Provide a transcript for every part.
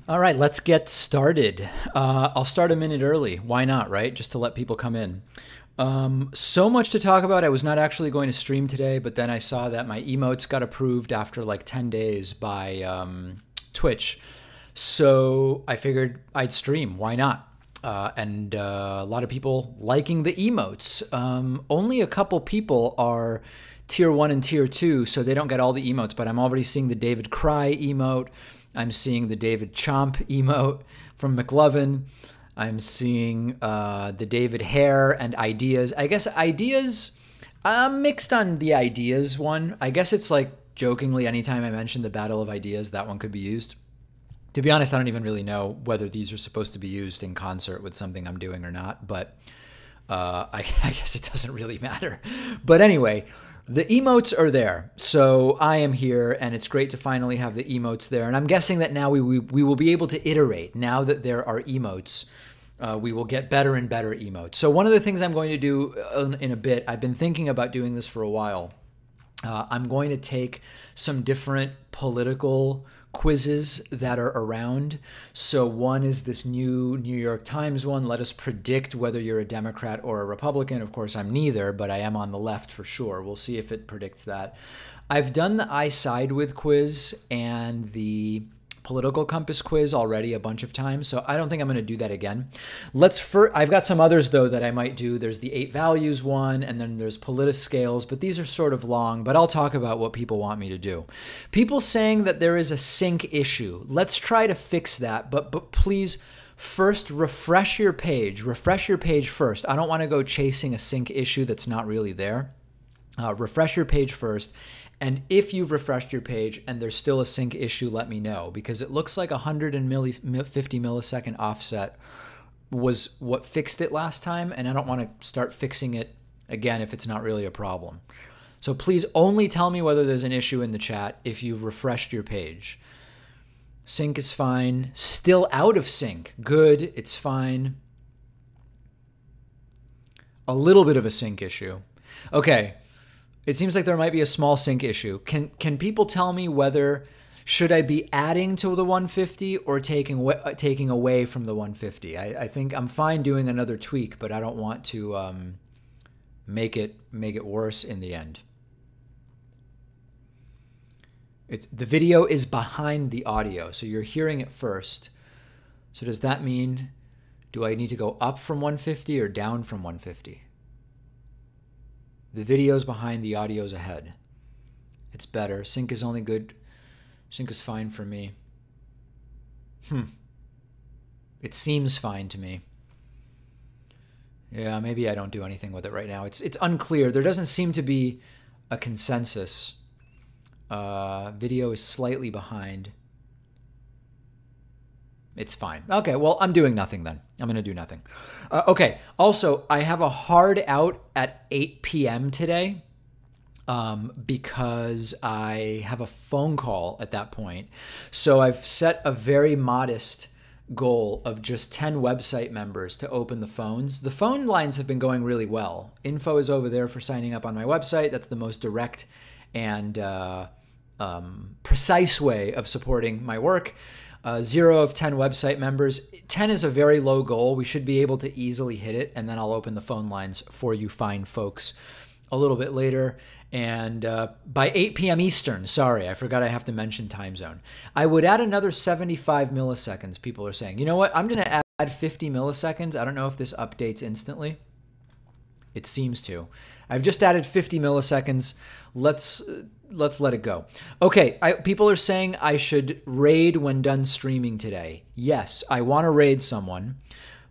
All right, let's get started. I'll start a minute early. Why not, right? Just to let people come in. So much to talk about. I was not actually going to stream today, but then I saw that my emotes got approved after like 10 days by Twitch. So I figured I'd stream. Why not? And a lot of people liking the emotes. Only a couple people are tier 1 and tier 2, so they don't get all the emotes, but I'm already seeing the David Cry emote. I'm seeing the David Chomp emote from McLovin. I'm seeing the David Hare and Ideas. I guess Ideas, I'm mixed on the Ideas one. I guess it's like jokingly, anytime I mention the Battle of Ideas, that one could be used. To be honest, I don't even really know whether these are supposed to be used in concert with something I'm doing or not, but I guess it doesn't really matter. But anyway, the emotes are there. So I am here, and it's great to finally have the emotes there. And I'm guessing that now we will be able to iterate. Now that there are emotes, we will get better and better emotes. So one of the things I'm going to do in a bit, I've been thinking about doing this for a while. I'm going to take some different political quizzes that are around. So one is this new New York Times one. Let us predict whether you're a Democrat or a Republican. Of course, I'm neither, but I am on the left for sure. We'll see if it predicts that. I've done the I Side With quiz and the political compass quiz already a bunch of times, so I don't think I'm going to do that again. I've got some others though that I might do. There's the 8 values one, and then there's politiscales, but these are sort of long, but I'll talk about what people want me to do. People saying that there is a sync issue. Let's try to fix that, but please first refresh your page. Refresh your page first. I don't want to go chasing a sync issue that's not really there. Refresh your page first. And if you've refreshed your page and there's still a sync issue, let me know, because it looks like 150 millisecond offset was what fixed it last time, and I don't want to start fixing it again if it's not really a problem. So please only tell me whether there's an issue in the chat if you've refreshed your page. Sync is fine. Still out of sync. Good. It's fine. A little bit of a sync issue. Okay. It seems like there might be a small sync issue. Can people tell me whether should I be adding to the 150 or taking away from the 150? I think I'm fine doing another tweak, but I don't want to make it worse in the end. The video is behind the audio, so you're hearing it first. So does that mean, do I need to go up from 150 or down from 150? The video's behind, the audio's ahead. It's better. Sync is only good. Sync is fine for me. It seems fine to me. Yeah, maybe I don't do anything with it right now. It's unclear. There doesn't seem to be a consensus. Video is slightly behind. It's fine. Okay, well, I'm doing nothing then. I'm going to do nothing. Okay, also, I have a hard out at 8 p.m. today because I have a phone call at that point. So I've set a very modest goal of just 10 website members to open the phones. The phone lines have been going really well. Info is over there for signing up on my website. That's the most direct and precise way of supporting my work. 0 of 10 website members. 10 is a very low goal. We should be able to easily hit it, and then I'll open the phone lines for you fine folks a little bit later. And by 8 p.m. Eastern, sorry, I forgot I have to mention time zone. I would add another 75 milliseconds, people are saying. You know what? I'm going to add 50 milliseconds. I don't know if this updates instantly. It seems to. I've just added 50 milliseconds. Let's let it go. Okay, people are saying I should raid when done streaming today. Yes, I want to raid someone.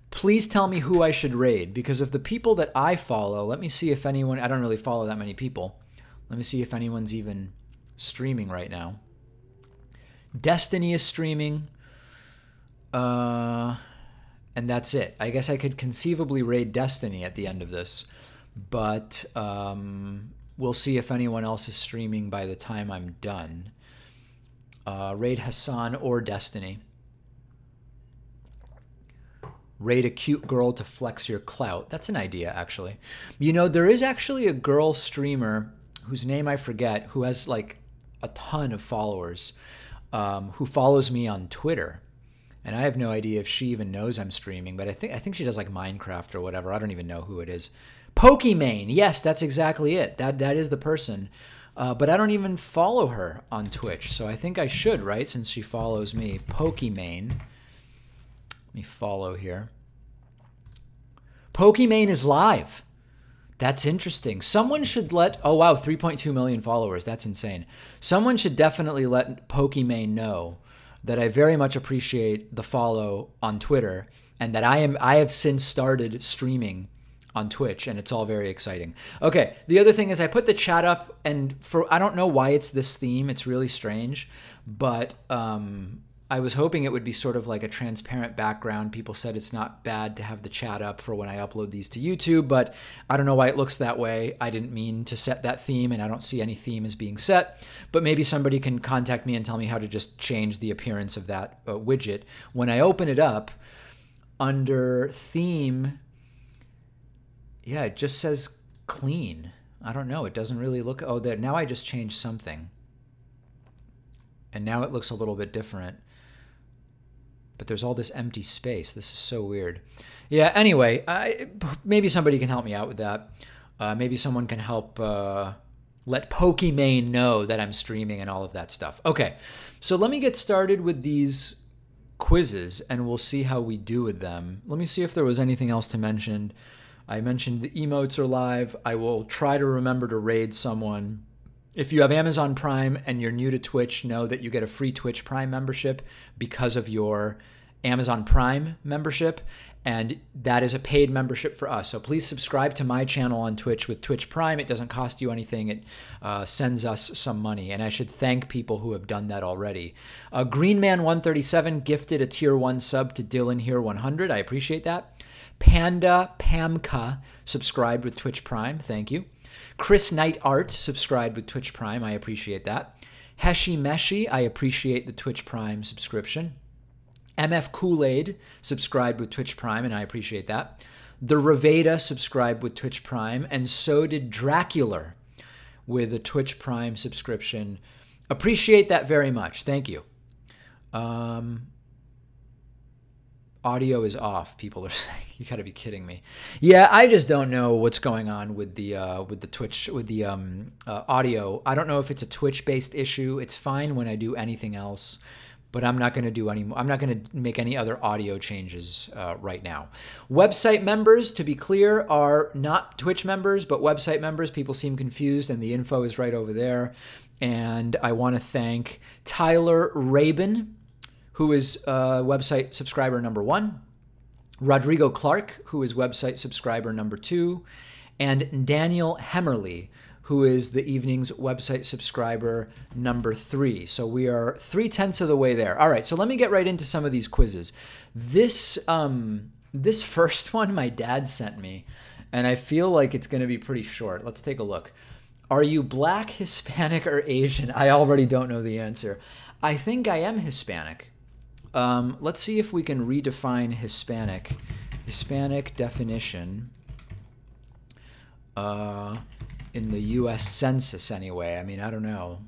Please tell me who I should raid, because of the people that I follow, let me see if anyone, I don't really follow that many people. Let me see if anyone's even streaming right now. Destiny is streaming. And that's it. I guess I could conceivably raid Destiny at the end of this, but we'll see if anyone else is streaming by the time I'm done. Raid Hassan or Destiny. Raid a cute girl to flex your clout. That's an idea, actually. You know, there is actually a girl streamer whose name I forget, who has like a ton of followers, who follows me on Twitter. And I have no idea if she even knows I'm streaming, but I think she does like Minecraft or whatever. I don't even know who it is. Pokimane. Yes, that's exactly it. That is the person. But I don't even follow her on Twitch, so I think I should, right? Since she follows me. Pokimane. Let me follow here. Pokimane is live. That's interesting. Someone should let... Oh, wow, 3.2 million followers. That's insane. Someone should definitely let Pokimane know that I very much appreciate the follow on Twitter and that I have since started streaming on Twitch, and it's all very exciting. Okay, the other thing is I put the chat up, and I don't know why it's this theme. It's really strange, but I was hoping it would be sort of like a transparent background. People said it's not bad to have the chat up for when I upload these to YouTube, but I don't know why it looks that way. I didn't mean to set that theme, and I don't see any theme as being set, but maybe somebody can contact me and tell me how to just change the appearance of that widget. When I open it up, under theme, yeah, it just says clean. I don't know. It doesn't really look... Oh, there. Now I just changed something. And now it looks a little bit different. But there's all this empty space. This is so weird. Yeah, anyway, maybe somebody can help me out with that. Maybe someone can help let Pokimane know that I'm streaming and all of that stuff. Okay, so let me get started with these quizzes, and we'll see how we do with them. Let me see if there was anything else to mention. I mentioned the emotes are live. I will try to remember to raid someone. If you have Amazon Prime and you're new to Twitch, know that you get a free Twitch Prime membership because of your Amazon Prime membership, and that is a paid membership for us. So please subscribe to my channel on Twitch with Twitch Prime. It doesn't cost you anything. It sends us some money, and I should thank people who have done that already. Greenman137 gifted a Tier 1 sub to Dylan here 100. I appreciate that. Panda Pamka subscribed with Twitch Prime. Thank you. Chris Knight Art subscribed with Twitch Prime. I appreciate that. Heshi Meshi, I appreciate the Twitch Prime subscription. MF Kool-Aid subscribed with Twitch Prime, and I appreciate that. The Raveda subscribed with Twitch Prime, and so did Dracular with a Twitch Prime subscription. Appreciate that very much. Thank you. Audio is off, people are saying. You gotta be kidding me. Yeah, I just don't know what's going on with the Twitch, with the audio. I don't know if it's a Twitch-based issue. It's fine when I do anything else, but I'm not gonna do any. I'm not gonna make any other audio changes right now. Website members, to be clear, are not Twitch members, but website members. People seem confused, and the info is right over there. And I want to thank Tyler Rabin, who is website subscriber number 1, Rodrigo Clark, who is website subscriber number 2, and Daniel Hemmerly, who is the evening's website subscriber number 3. So we are 3/10 of the way there. All right, so let me get right into some of these quizzes. This first one my dad sent me, and I feel like it's going to be pretty short. Let's take a look. Are you Black, Hispanic, or Asian? I already don't know the answer. I think I am Hispanic. Let's see if we can redefine Hispanic. Hispanic definition in the U.S. Census anyway. I mean, I don't know.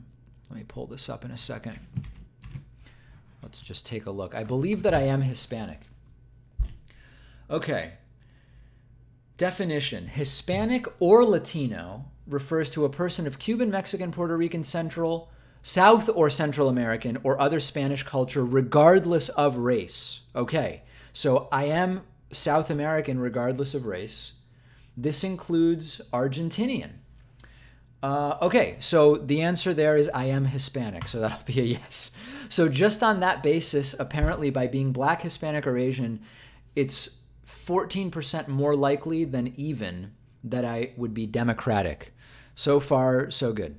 Let me pull this up in a second. Let's just take a look. I believe that I am Hispanic. Okay. Definition. Hispanic or Latino refers to a person of Cuban, Mexican, Puerto Rican, South or Central American, or other Spanish culture, regardless of race. Okay, so I am South American regardless of race. This includes Argentinian. Okay, so the answer there is I am Hispanic, so that'll be a yes. So just on that basis, apparently by being Black, Hispanic, or Asian, it's 14% more likely than even that I would be Democratic. So far, so good.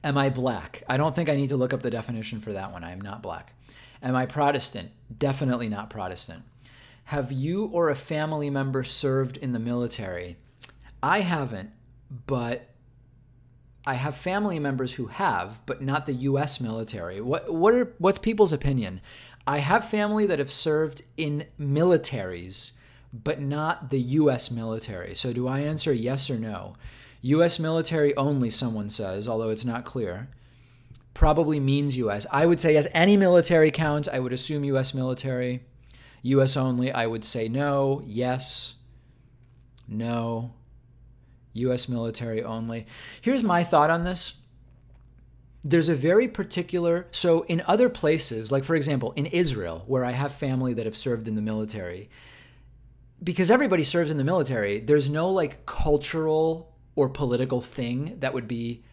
Am I Black? I don't think I need to look up the definition for that one. I am not Black. Am I Protestant? Definitely not Protestant. Have you or a family member served in the military? I haven't, but I have family members who have, but not the U.S. military. What's people's opinion? I have family that have served in militaries, but not the U.S. military. So do I answer yes or no? U.S. military only, someone says, although it's not clear. probably means U.S. I would say yes, any military counts. I would assume U.S. military. U.S. only, I would say no, yes, no, U.S. military only. Here's my thought on this. There's a very particular, so in other places, like for example, in Israel, where I have family that have served in the military, because everybody serves in the military, there's no like cultural or political thing that would be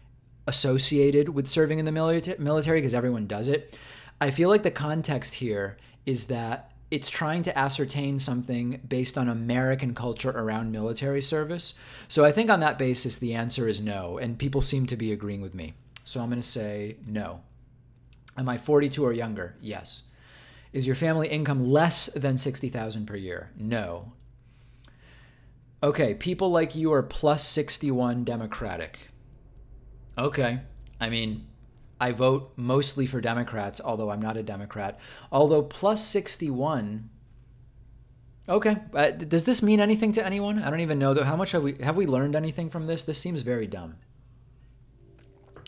associated with serving in the military because everyone does it. I feel like the context here is that it's trying to ascertain something based on American culture around military service. So I think on that basis, the answer is no, and people seem to be agreeing with me. So I'm going to say no. Am I 42 or younger? Yes. Is your family income less than $60,000 per year? No. Okay, people like you are plus 61 Democratic. Okay, I mean, I vote mostly for Democrats, although I'm not a Democrat. Although plus 61, okay. Does this mean anything to anyone? I don't even know. How much have we learned anything from this? This seems very dumb.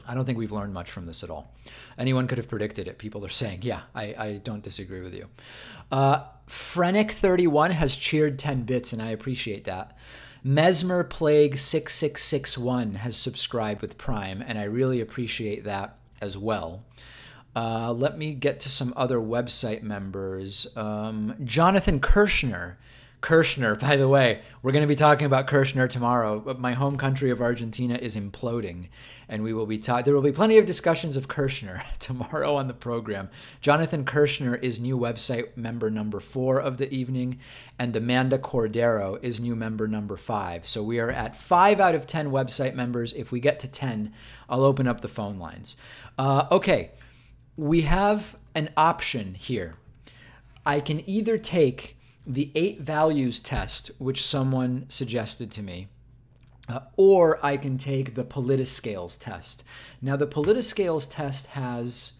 I don't think we've learned much from this at all. Anyone could have predicted it. People are saying, yeah, I don't disagree with you. Frenic31 has cheered 10 bits, and I appreciate that. Mesmer Plague 6661 has subscribed with Prime, and I really appreciate that as well. Let me get to some other website members. Jonathan Kirshner. Kirshner, by the way, we're going to be talking about Kirshner tomorrow. My home country of Argentina is imploding, and we will be there will be plenty of discussions of Kirshner tomorrow on the program. Jonathan Kirshner is new website member number 4 of the evening, and Amanda Cordero is new member number 5. So we are at 5 out of 10 website members. If we get to 10, I'll open up the phone lines. Okay, we have an option here. I can either take the 8 values test, which someone suggested to me, or I can take the Politiscales test. Now, the Politiscales test has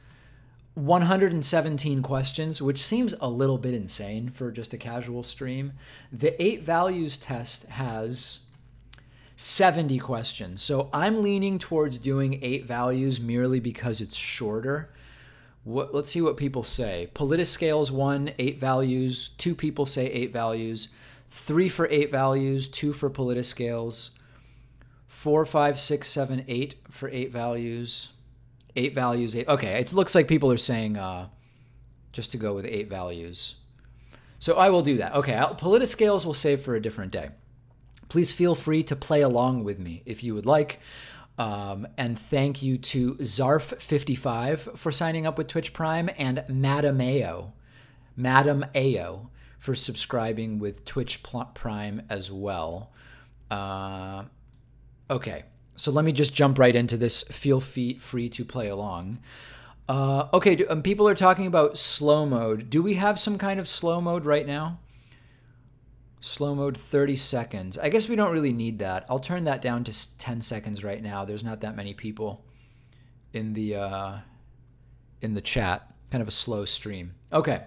117 questions, which seems a little bit insane for just a casual stream. The 8 values test has 70 questions. So I'm leaning towards doing 8 values merely because it's shorter. Let's see what people say. Politiscales 1, 8 values. 2 people say 8 values. 3 for 8 values. 2 for Politiscales. 4, 5, 6, 7, 8 for 8 values. 8 values. 8. Okay, it looks like people are saying just to go with 8 values. So I will do that. Okay, Politiscales we'll save for a different day. Please feel free to play along with me if you would like. And thank you to Zarf55 for signing up with Twitch Prime, and Madam Ao for subscribing with Twitch Prime as well. Okay, so let me just jump right into this. Feel free to play along. Okay, people are talking about slow mode. Do we have some kind of slow mode right now? Slow mode 30 seconds. I guess we don't really need that. I'll turn that down to 10 seconds right now. There's not that many people in the chat. Kind of a slow stream. Okay.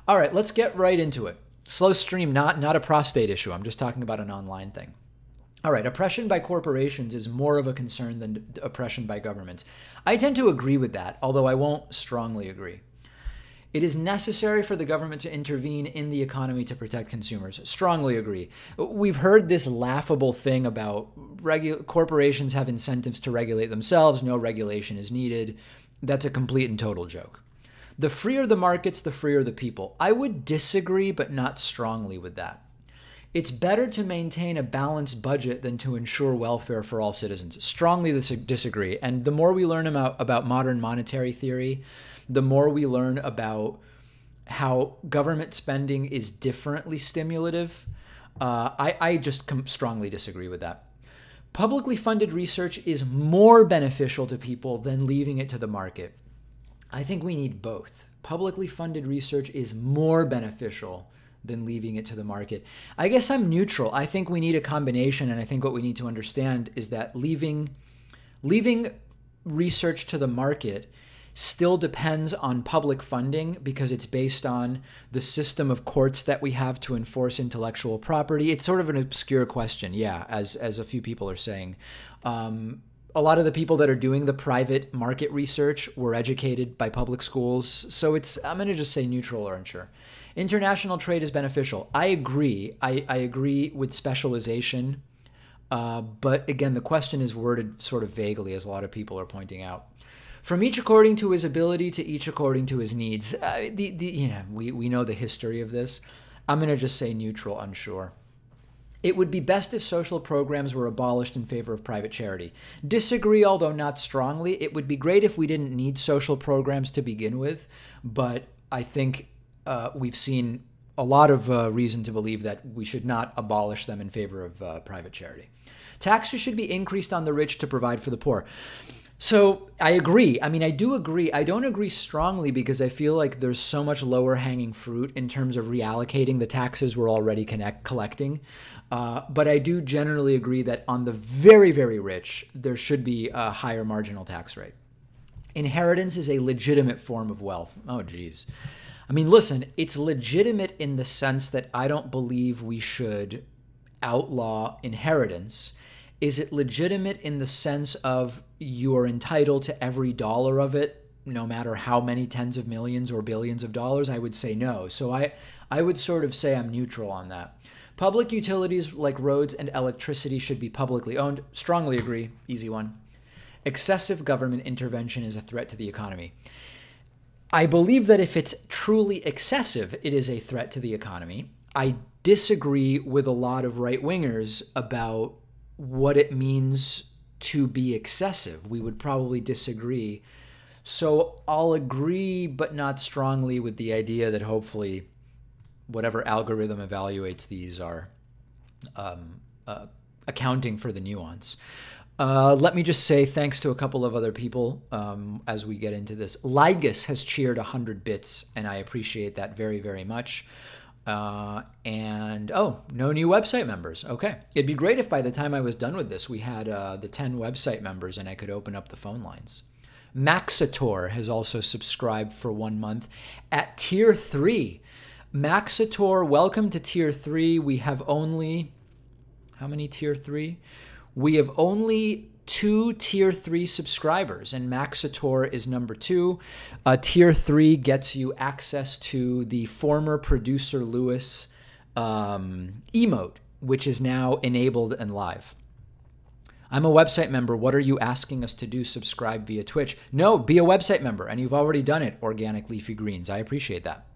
All right, let's get right into it. Slow stream, not a prostate issue. I'm just talking about an online thing. All right, oppression by corporations is more of a concern than oppression by governments. I tend to agree with that, although I won't strongly agree. It is necessary for the government to intervene in the economy to protect consumers. Strongly agree. We've heard this laughable thing about corporations have incentives to regulate themselves. No regulation is needed. That's a complete and total joke. The freer the markets, the freer the people. I would disagree, but not strongly with that. It's better to maintain a balanced budget than to ensure welfare for all citizens. Strongly disagree. And the more we learn about modern monetary theory, the more we learn about how government spending is differently stimulative. I just strongly disagree with that. Publicly funded research is more beneficial to people than leaving it to the market. I think we need both. Publicly funded research is more beneficial than leaving it to the market. I guess I'm neutral. I think we need a combination, and I think what we need to understand is that leaving research to the market still depends on public funding because it's based on the system of courts that we have to enforce intellectual property. It's sort of an obscure question, yeah, as a few people are saying. A lot of the people that are doing the private market research were educated by public schools. So I'm going to just say neutral or unsure. International trade is beneficial. I agree. I agree with specialization. But again, the question is worded sort of vaguely, as a lot of people are pointing out. From each according to his ability to each according to his needs. We know the history of this. I'm going to just say neutral, unsure. It would be best if social programs were abolished in favor of private charity. Disagree, although not strongly. It would be great if we didn't need social programs to begin with, but I think we've seen a lot of reason to believe that we should not abolish them in favor of private charity. Taxes should be increased on the rich to provide for the poor. So I agree. I mean, I do agree. I don't agree strongly because I feel like there's so much lower hanging fruit in terms of reallocating the taxes we're already collecting. But I do generally agree that on the very, very rich, there should be a higher marginal tax rate. Inheritance is a legitimate form of wealth. Oh, geez. I mean, listen, it's legitimate in the sense that I don't believe we should outlaw inheritance. Is it legitimate in the sense of you're entitled to every dollar of it, no matter how many tens of millions or billions of dollars? I would say no. So I would sort of say I'm neutral on that. Public utilities like roads and electricity should be publicly owned. Strongly agree. Easy one. Excessive government intervention is a threat to the economy. I believe that if it's truly excessive, it is a threat to the economy. I disagree with a lot of right-wingers about what it means to be excessive. We would probably disagree. So I'll agree, but not strongly, with the idea that hopefully whatever algorithm evaluates these are accounting for the nuance. Let me just say thanks to a couple of other people as we get into this. Ligus has cheered 100 bits, and I appreciate that very, very much. No new website members. Okay. It'd be great if by the time I was done with this, we had the 10 website members and I could open up the phone lines. Maxitor has also subscribed for 1 month at tier 3. Maxitor, welcome to tier 3. We have only, how many tier 3? We have only 2 tier 3 subscribers, and Maxitor is number 2. Tier 3 gets you access to the former producer Lewis emote, which is now enabled and live. I'm a website member. What are you asking us to do? Subscribe via Twitch? No, be a website member, and you've already done it, Organic Leafy Greens. I appreciate that.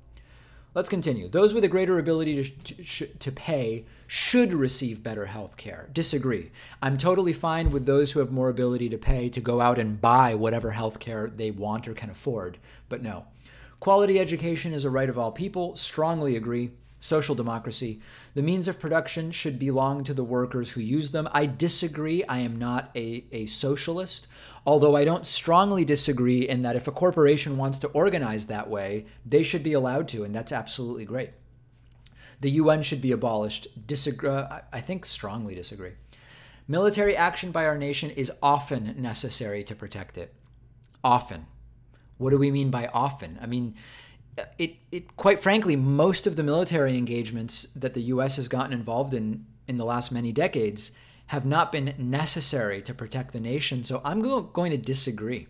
Let's continue. Those with a greater ability to pay should receive better health care. Disagree. I'm totally fine with those who have more ability to pay to go out and buy whatever health care they want or can afford, but no. Quality education is a right of all people. Strongly agree. Social democracy. The means of production should belong to the workers who use them. I disagree. I am not a socialist, although I don't strongly disagree in that if a corporation wants to organize that way, they should be allowed to, and that's absolutely great. The UN should be abolished. I think strongly disagree. Military action by our nation is often necessary to protect it. Often. What do we mean by often? I mean, it quite frankly, most of the military engagements that the U.S. has gotten involved in the last many decades have not been necessary to protect the nation, so I'm going to disagree.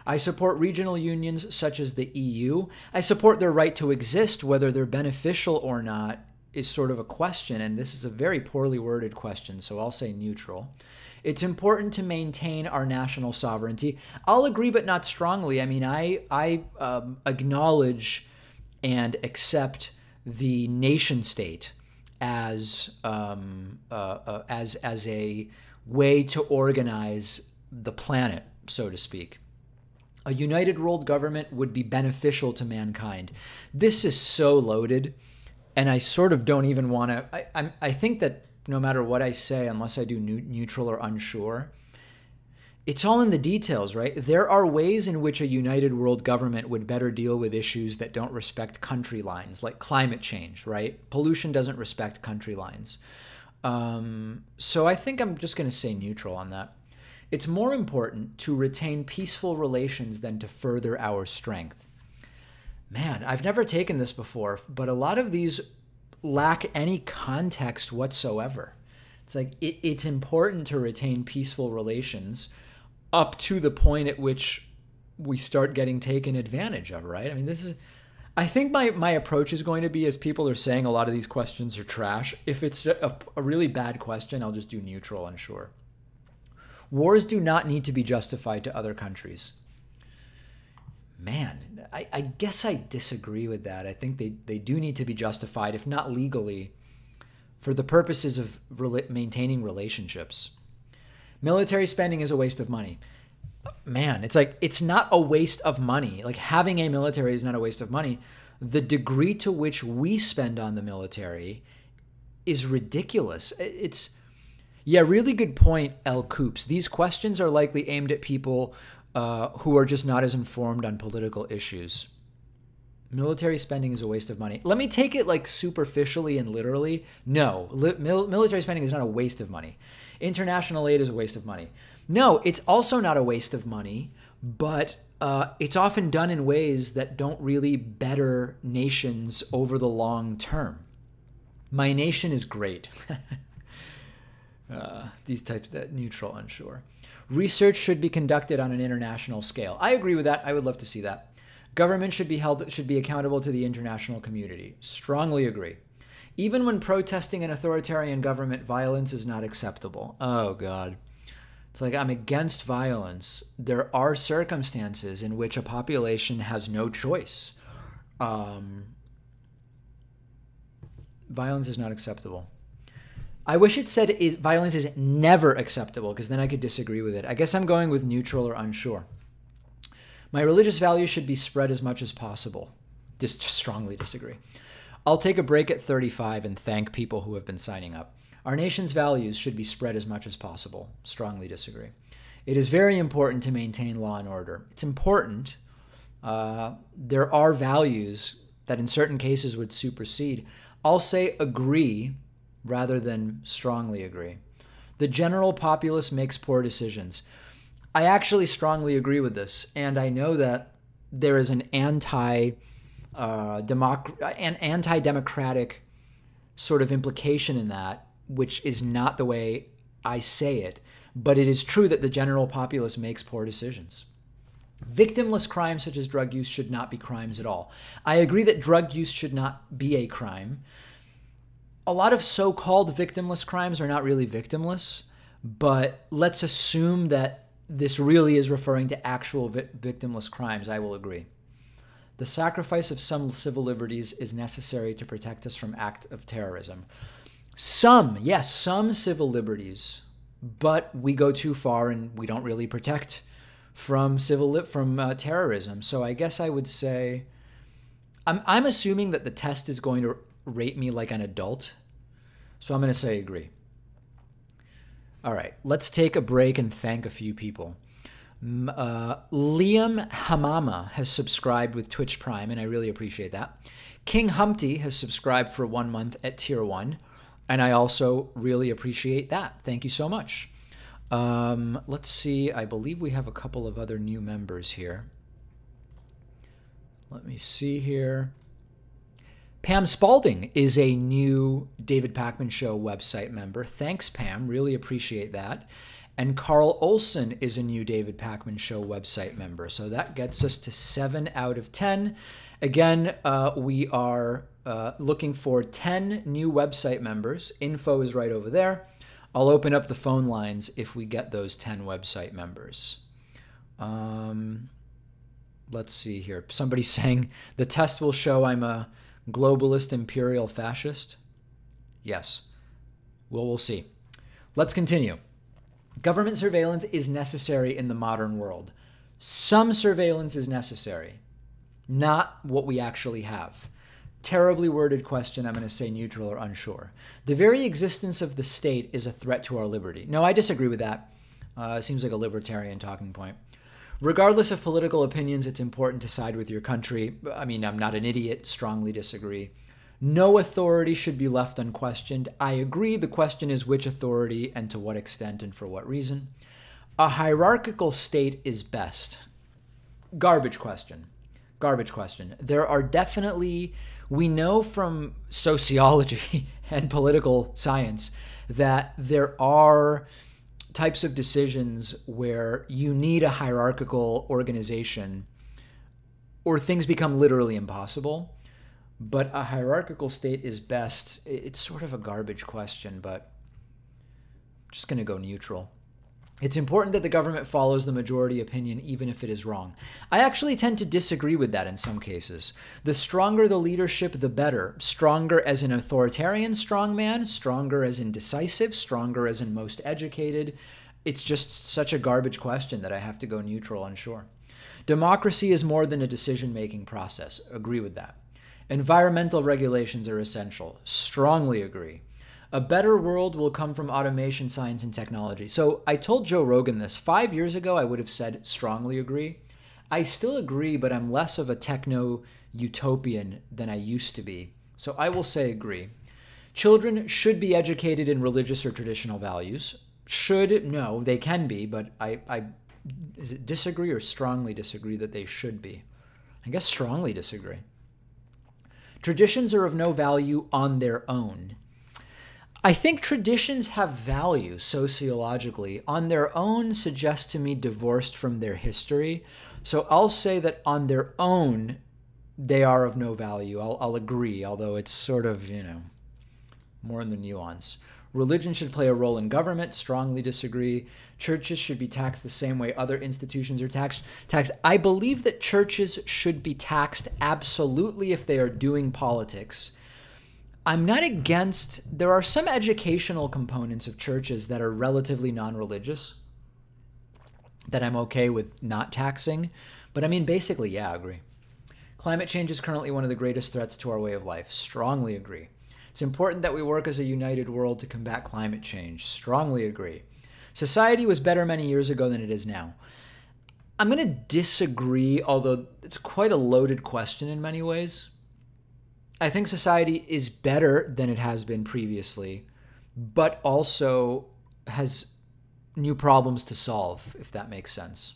I support regional unions such as the EU. I support their right to exist. Whether they're beneficial or not is sort of a question, and this is a very poorly worded question, so I'll say neutral. It's important to maintain our national sovereignty. I'll agree, but not strongly. I mean, I acknowledge and accept the nation state as a way to organize the planet, so to speak. A united world government would be beneficial to mankind. This is so loaded, and I sort of don't even want to. I think that no matter what I say, unless I do neutral or unsure, it's all in the details, right? There are ways in which a united world government would better deal with issues that don't respect country lines, like climate change, right? Pollution doesn't respect country lines. So I think I'm just going to say neutral on that. It's more important to retain peaceful relations than to further our strength. Man, I've never taken this before, but a lot of these lack any context whatsoever. It's like it's important to retain peaceful relations up to the point at which we start getting taken advantage of, right? I mean, I think my approach is going to be, as people are saying a lot of these questions are trash. If it's a really bad question, I'll just do neutral, unsure. Wars do not need to be justified to other countries. Man, I guess I disagree with that. I think they do need to be justified, if not legally, for the purposes of maintaining relationships. Military spending is a waste of money. Man, it's like, it's not a waste of money. Like, having a military is not a waste of money. The degree to which we spend on the military is ridiculous. Yeah, really good point, L. Coops. These questions are likely aimed at people who are just not as informed on political issues. Military spending is a waste of money. Let me take it like superficially and literally. No, military spending is not a waste of money. International aid is a waste of money. No, it's also not a waste of money, but it's often done in ways that don't really better nations over the long term. My nation is great. These types, that neutral, unsure. Research should be conducted on an international scale. I agree with that. I would love to see that. Government should be accountable to the international community. Strongly agree. Even when protesting an authoritarian government, violence is not acceptable. Oh, God. It's like, I'm against violence. There are circumstances in which a population has no choice. Violence is not acceptable. I wish it said violence is never acceptable, because then I could disagree with it. I guess I'm going with neutral or unsure. My religious values should be spread as much as possible. Just strongly disagree. I'll take a break at 35 and thank people who have been signing up. Our nation's values should be spread as much as possible. Strongly disagree. It is very important to maintain law and order. It's important. There are values that in certain cases would supersede. I'll say agree rather than strongly agree. The general populace makes poor decisions. I actually strongly agree with this, and I know that there is an anti-democratic sort of implication in that, which is not the way I say it, but it is true that the general populace makes poor decisions. Victimless crimes such as drug use should not be crimes at all. I agree that drug use should not be a crime. A lot of so-called victimless crimes are not really victimless, but let's assume that this really is referring to actual victimless crimes. I will agree. The sacrifice of some civil liberties is necessary to protect us from acts of terrorism. Some civil liberties, but we go too far and we don't really protect from terrorism. So I guess I would say, I'm assuming that the test is going to rate me like an adult. So I'm going to say agree. All right, let's take a break and thank a few people. Liam Hamama has subscribed with Twitch Prime, and I really appreciate that. King Humpty has subscribed for 1 month at Tier 1, and I also really appreciate that. Thank you so much. Let's see. I believe we have a couple of other new members here. Let me see here. Pam Spalding is a new David Pakman Show website member. Thanks, Pam. Really appreciate that. And Carl Olson is a new David Pakman Show website member. So that gets us to 7 out of 10. Again, we are looking for 10 new website members. Info is right over there. I'll open up the phone lines if we get those 10 website members. Let's see here. Somebody's saying the test will show I'm a globalist imperial fascist. Yes. Well, we'll see. Let's continue. Government surveillance is necessary in the modern world. Some surveillance is necessary, not what we actually have. Terribly worded question. I'm going to say neutral or unsure. The very existence of the state is a threat to our liberty. No, I disagree with that. It seems like a libertarian talking point. Regardless of political opinions, it's important to side with your country. I mean, I'm not an idiot. Strongly disagree. No authority should be left unquestioned. I agree. The question is which authority and to what extent and for what reason. A hierarchical state is best. Garbage question. Garbage question. There are definitely, we know from sociology and political science that there are types of decisions where you need a hierarchical organization or things become literally impossible. But a hierarchical state is best. It's sort of a garbage question, but I'm just going to go neutral. It's important that the government follows the majority opinion even if it is wrong. I actually tend to disagree with that in some cases. The stronger the leadership, the better. Stronger as an authoritarian strongman, stronger as in decisive, stronger as in most educated. It's just such a garbage question that I have to go neutral, unsure. Democracy is more than a decision-making process. Agree with that. Environmental regulations are essential. Strongly agree. A better world will come from automation, science, and technology. So I told Joe Rogan this. 5 years ago, I would have said strongly agree. I still agree, but I'm less of a techno-utopian than I used to be. So I will say agree. Children should be educated in religious or traditional values. Should, no, they can be, but I is it disagree or strongly disagree that they should be? I guess strongly disagree. Traditions are of no value on their own. I think traditions have value sociologically. On their own suggests to me divorced from their history. So I'll say that on their own, they are of no value. I'll agree, although it's sort of, more in the nuance. Religion should play a role in government. Strongly disagree. Churches should be taxed the same way other institutions are taxed. I believe that churches should be taxed absolutely if they are doing politics. I'm not against, there are some educational components of churches that are relatively non-religious that I'm okay with not taxing. But I mean, basically, yeah, I agree. Climate change is currently one of the greatest threats to our way of life. Strongly agree. It's important that we work as a united world to combat climate change. Strongly agree. Society was better many years ago than it is now. I'm going to disagree, although it's quite a loaded question in many ways. I think society is better than it has been previously, but also has new problems to solve, if that makes sense.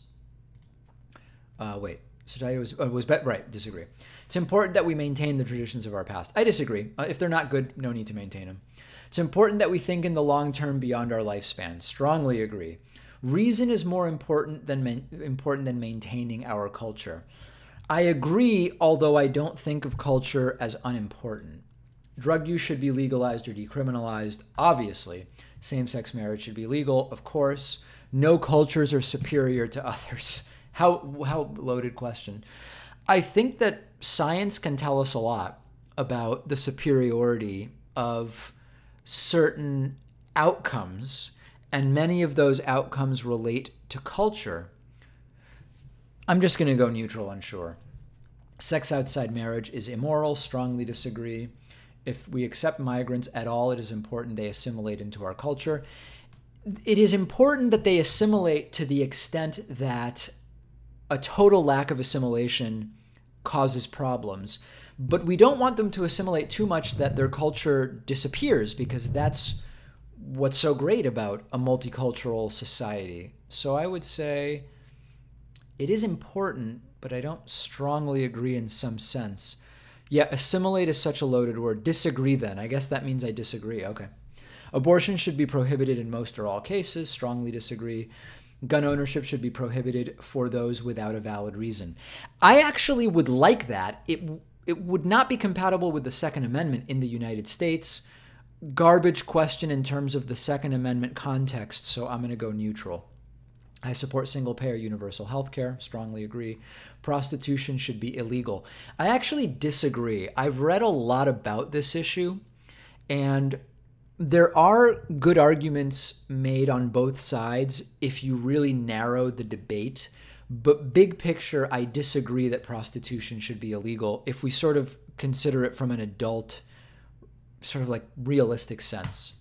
Society was better. Right, disagree. It's important that we maintain the traditions of our past. I disagree. If they're not good, no need to maintain them. It's important that we think in the long term beyond our lifespan. Strongly agree. Reason is more important than maintaining our culture. I agree, although I don't think of culture as unimportant. Drug use should be legalized or decriminalized, obviously. Same-sex marriage should be legal, of course. No cultures are superior to others. How loaded question. I think that science can tell us a lot about the superiority of certain outcomes, and many of those outcomes relate to culture. I'm just going to go neutral, unsure. Sex outside marriage is immoral. Strongly disagree. If we accept migrants at all, it is important they assimilate into our culture. It is important that they assimilate to the extent that a total lack of assimilation causes problems. But we don't want them to assimilate too much that their culture disappears, because that's what's so great about a multicultural society. So I would say it is important, but I don't strongly agree in some sense. Yeah, assimilate is such a loaded word. Disagree then. I guess that means I disagree. Okay. Abortion should be prohibited in most or all cases. Strongly disagree. Gun ownership should be prohibited for those without a valid reason. I actually would like that. It would not be compatible with the Second Amendment in the United States. Garbage question in terms of the Second Amendment context, so I'm going to go neutral. I support single-payer universal health care. Strongly agree. Prostitution should be illegal. I actually disagree. I've read a lot about this issue, and there are good arguments made on both sides if you really narrow the debate. But big picture, I disagree that prostitution should be illegal if we sort of consider it from an adult, sort of like realistic sense.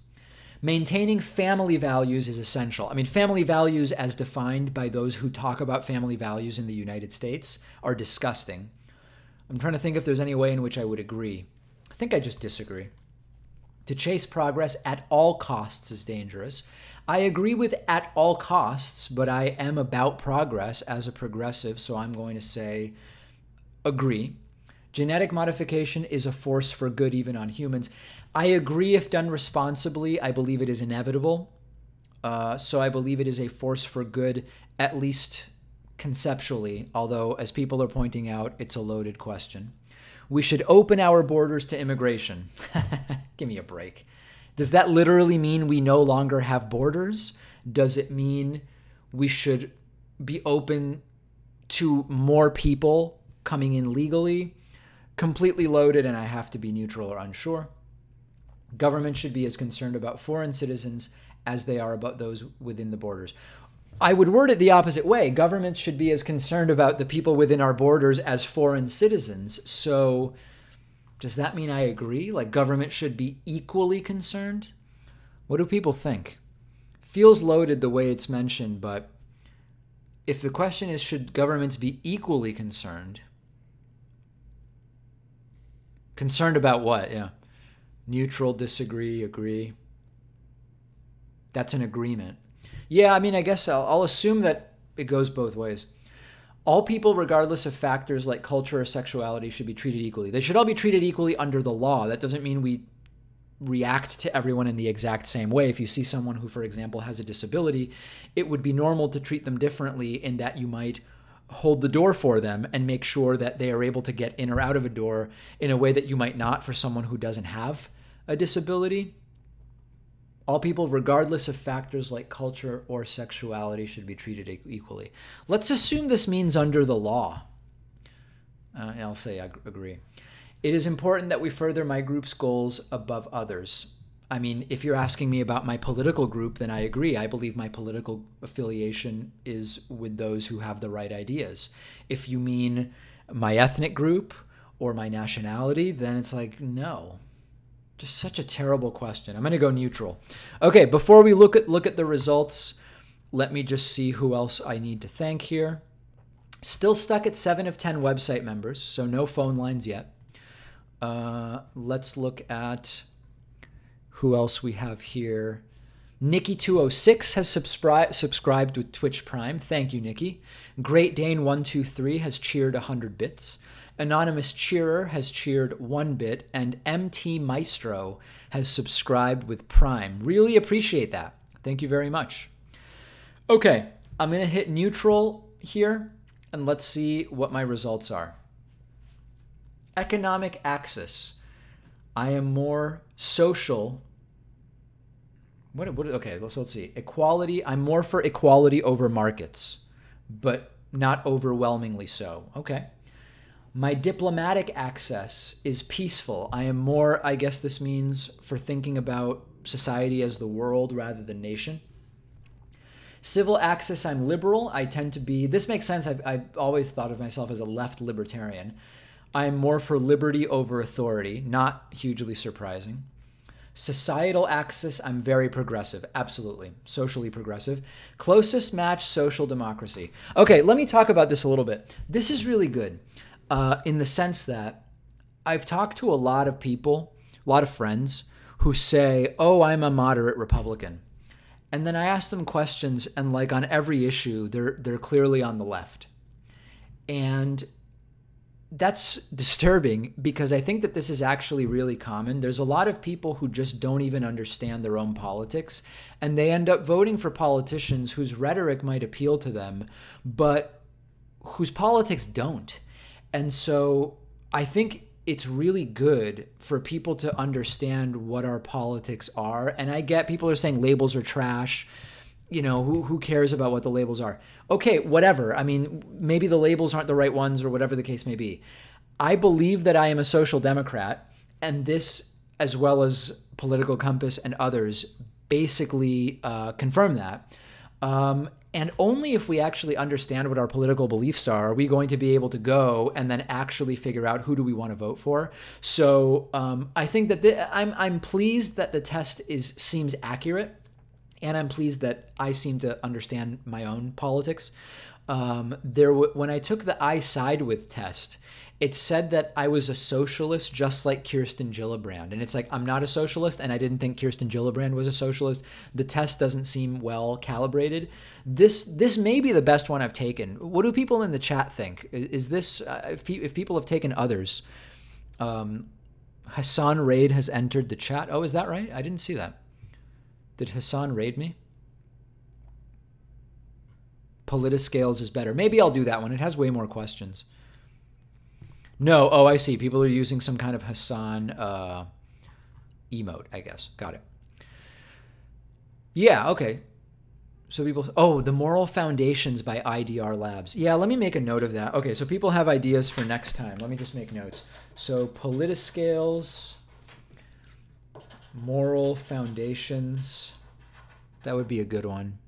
Maintaining family values is essential. I mean, family values as defined by those who talk about family values in the United States are disgusting. I'm trying to think if there's any way in which I would agree. I think I just disagree. To chase progress at all costs is dangerous. I agree with at all costs, but I am about progress as a progressive, so I'm going to say Agree. Genetic modification is a force for good even on humans. I agree if done responsibly. I believe it is inevitable. So I believe it is a force for good, at least conceptually, although, as people are pointing out, it's a loaded question. We should open our borders to immigration. Give me a break. Does that literally mean we no longer have borders? Does it mean we should be open to more people coming in legally? Completely loaded, and I have to be neutral or unsure. Government should be as concerned about foreign citizens as they are about those within the borders. I would word it the opposite way. Governments should be as concerned about the people within our borders as foreign citizens. So does that mean I agree? Like government should be equally concerned? What do people think? Feels loaded the way it's mentioned, but if the question is, should governments be equally concerned? Concerned about what? Yeah. Neutral, disagree, agree. That's an agreement. Yeah, I mean, I guess I'll assume that it goes both ways. All people, regardless of factors like culture or sexuality, should be treated equally. They should all be treated equally under the law. That doesn't mean we react to everyone in the exact same way. If you see someone who, for example, has a disability, it would be normal to treat them differently in that you might hold the door for them and make sure that they are able to get in or out of a door in a way that you might not for someone who doesn't have a disability. All people, regardless of factors like culture or sexuality, should be treated equally. Let's assume this means under the law. I'll say I agree. It is important that we further my group's goals above others. I mean, if you're asking me about my political group, then I agree. I believe my political affiliation is with those who have the right ideas. If you mean my ethnic group or my nationality, then it's like, no. Just such a terrible question. I'm going to go neutral. Okay, before we look at the results, let me just see who else I need to thank here. Still stuck at 7 of 10 website members, so no phone lines yet. Let's look at who else we have here. Nikki206 has subscribed with Twitch Prime. Thank you, Nikki. Great Dane123 has cheered 100 bits. Anonymous Cheerer has cheered 1 bit, and MT Maestro has subscribed with Prime. Really appreciate that. Thank you very much. Okay, I'm going to hit neutral here, and let's see what my results are. Economic axis. I am more social. Okay, let's see. Equality. I'm more for equality over markets, but not overwhelmingly so. Okay. My diplomatic access is peaceful. I am more, I guess this means, for thinking about society as the world rather than nation. Civil access, I'm liberal. I tend to be, this makes sense. I've always thought of myself as a left libertarian. I'm more for liberty over authority, not hugely surprising. Societal axis, I'm very progressive. Absolutely. Socially progressive. Closest match, social democracy. Okay, let me talk about this a little bit. This is really good. In the sense that I've talked to a lot of people, a lot of friends who say, oh, I'm a moderate Republican. And then I ask them questions, and like on every issue, they're clearly on the left. And that's disturbing because I think that this is actually really common. There's a lot of people who just don't even understand their own politics, and they end up voting for politicians whose rhetoric might appeal to them, but whose politics don't. And so I think it's really good for people to understand what our politics are. And I get people are saying labels are trash. You know, who cares about what the labels are? Okay, whatever. I mean, maybe the labels aren't the right ones or whatever the case may be. I believe that I am a social democrat, and this, as well as Political Compass and others, basically confirm that. And only if we actually understand what our political beliefs are we going to be able to go and then actually figure out who do we want to vote for. So I think that I'm pleased that the test seems accurate, and I'm pleased that I seem to understand my own politics. When I took the I side with test, it said that I was a socialist just like Kirsten Gillibrand. And it's like, I'm not a socialist, and I didn't think Kirsten Gillibrand was a socialist. The test doesn't seem well calibrated. This may be the best one I've taken. What do people in the chat think? Is this, if people have taken others, Hassan Raid has entered the chat. Oh, is that right? I didn't see that. Did Hassan raid me? Politiscales is better. Maybe I'll do that one. It has way more questions. No. Oh, I see. People are using some kind of Hassan emote, I guess. Got it. Yeah, okay. So people... Oh, The Moral Foundations by IDR Labs. Yeah, let me make a note of that. Okay, so people have ideas for next time. Let me just make notes. So Politiscales, Moral Foundations. That would be a good one.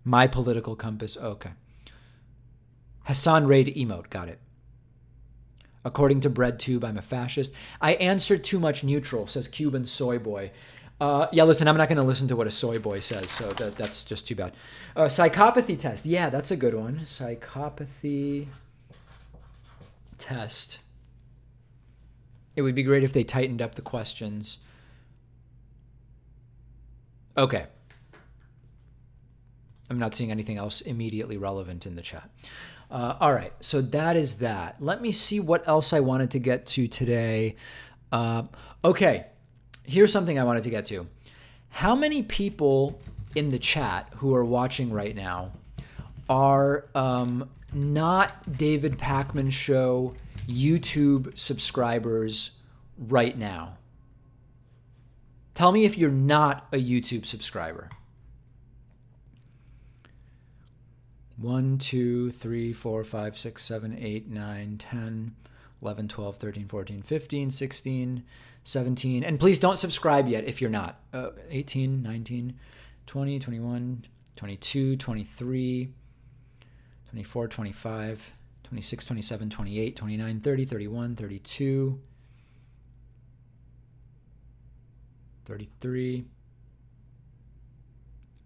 My Political Compass. Okay. Hassan Raid emote. Got it. According to BreadTube, I'm a fascist. I answered too much neutral, says Cuban Soy Boy. Yeah, listen, I'm not going to listen to what a soy boy says, so that's just too bad. Psychopathy test. Yeah, that's a good one. Psychopathy test. It would be great if they tightened up the questions. Okay. I'm not seeing anything else immediately relevant in the chat. All right, so that is that. Let me see what else I wanted to get to today. Okay, here's something I wanted to get to. How many people in the chat who are watching right now are not David Pakman Show YouTube subscribers right now? Tell me if you're not a YouTube subscriber. 1, 2, 3, 4, 5, 6, 7, 8, 9, 10, 11, 12, 13, 14, 15, 16, 17. And please don't subscribe yet if you're not. 18, 19, 20, 21, 22, 23, 24, 25, 26, 27, 28, 29, 30, 31, 32, 33,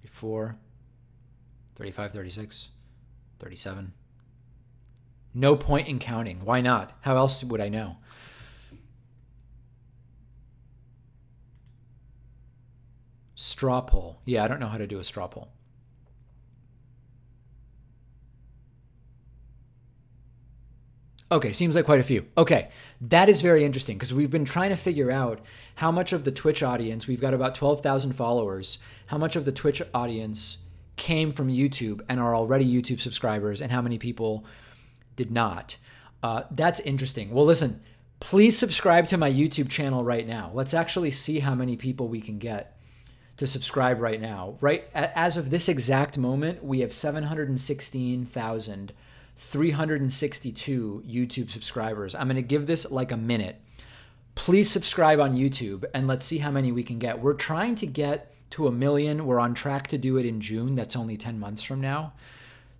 34, 35, 36, 37. No point in counting. Why not? How else would I know? Straw poll. Yeah, I don't know how to do a straw poll. Okay, seems like quite a few. Okay, that is very interesting because we've been trying to figure out how much of the Twitch audience, we've got about 12,000 followers, how much of the Twitch audience came from YouTube and are already YouTube subscribers and how many people did not. That's interesting. Well, listen, please subscribe to my YouTube channel right now. Let's actually see how many people we can get to subscribe right now. Right as of this exact moment, we have 716,362 YouTube subscribers. I'm going to give this like a minute. Please subscribe on YouTube and let's see how many we can get. We're trying to get to 1 million. We're on track to do it in June. That's only 10 months from now.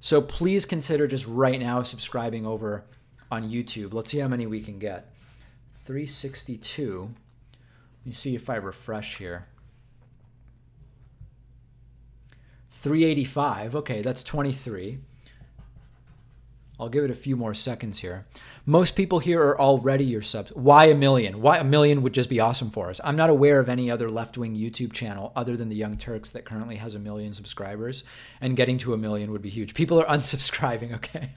So please consider just right now subscribing over on YouTube. Let's see how many we can get. 362. Let me see if I refresh here. 385. Okay, that's 23. I'll give it a few more seconds here. Most people here are already your subs. Why 1 million? Why 1 million would just be awesome for us. I'm not aware of any other left-wing YouTube channel other than the Young Turks that currently has 1 million subscribers, and getting to 1 million would be huge. People are unsubscribing, okay?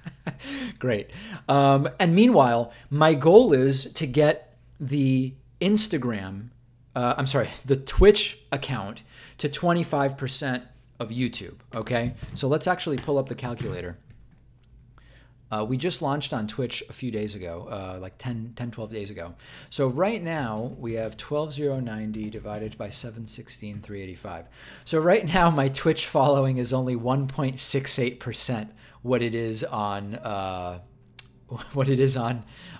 Great. And meanwhile, my goal is to get the the Twitch account to 25% of YouTube, okay? So let's actually pull up the calculator. We just launched on Twitch a few days ago, like 10, 12 days ago. So right now we have 12,090 divided by 716,385. So right now my Twitch following is only 1.68% what it is on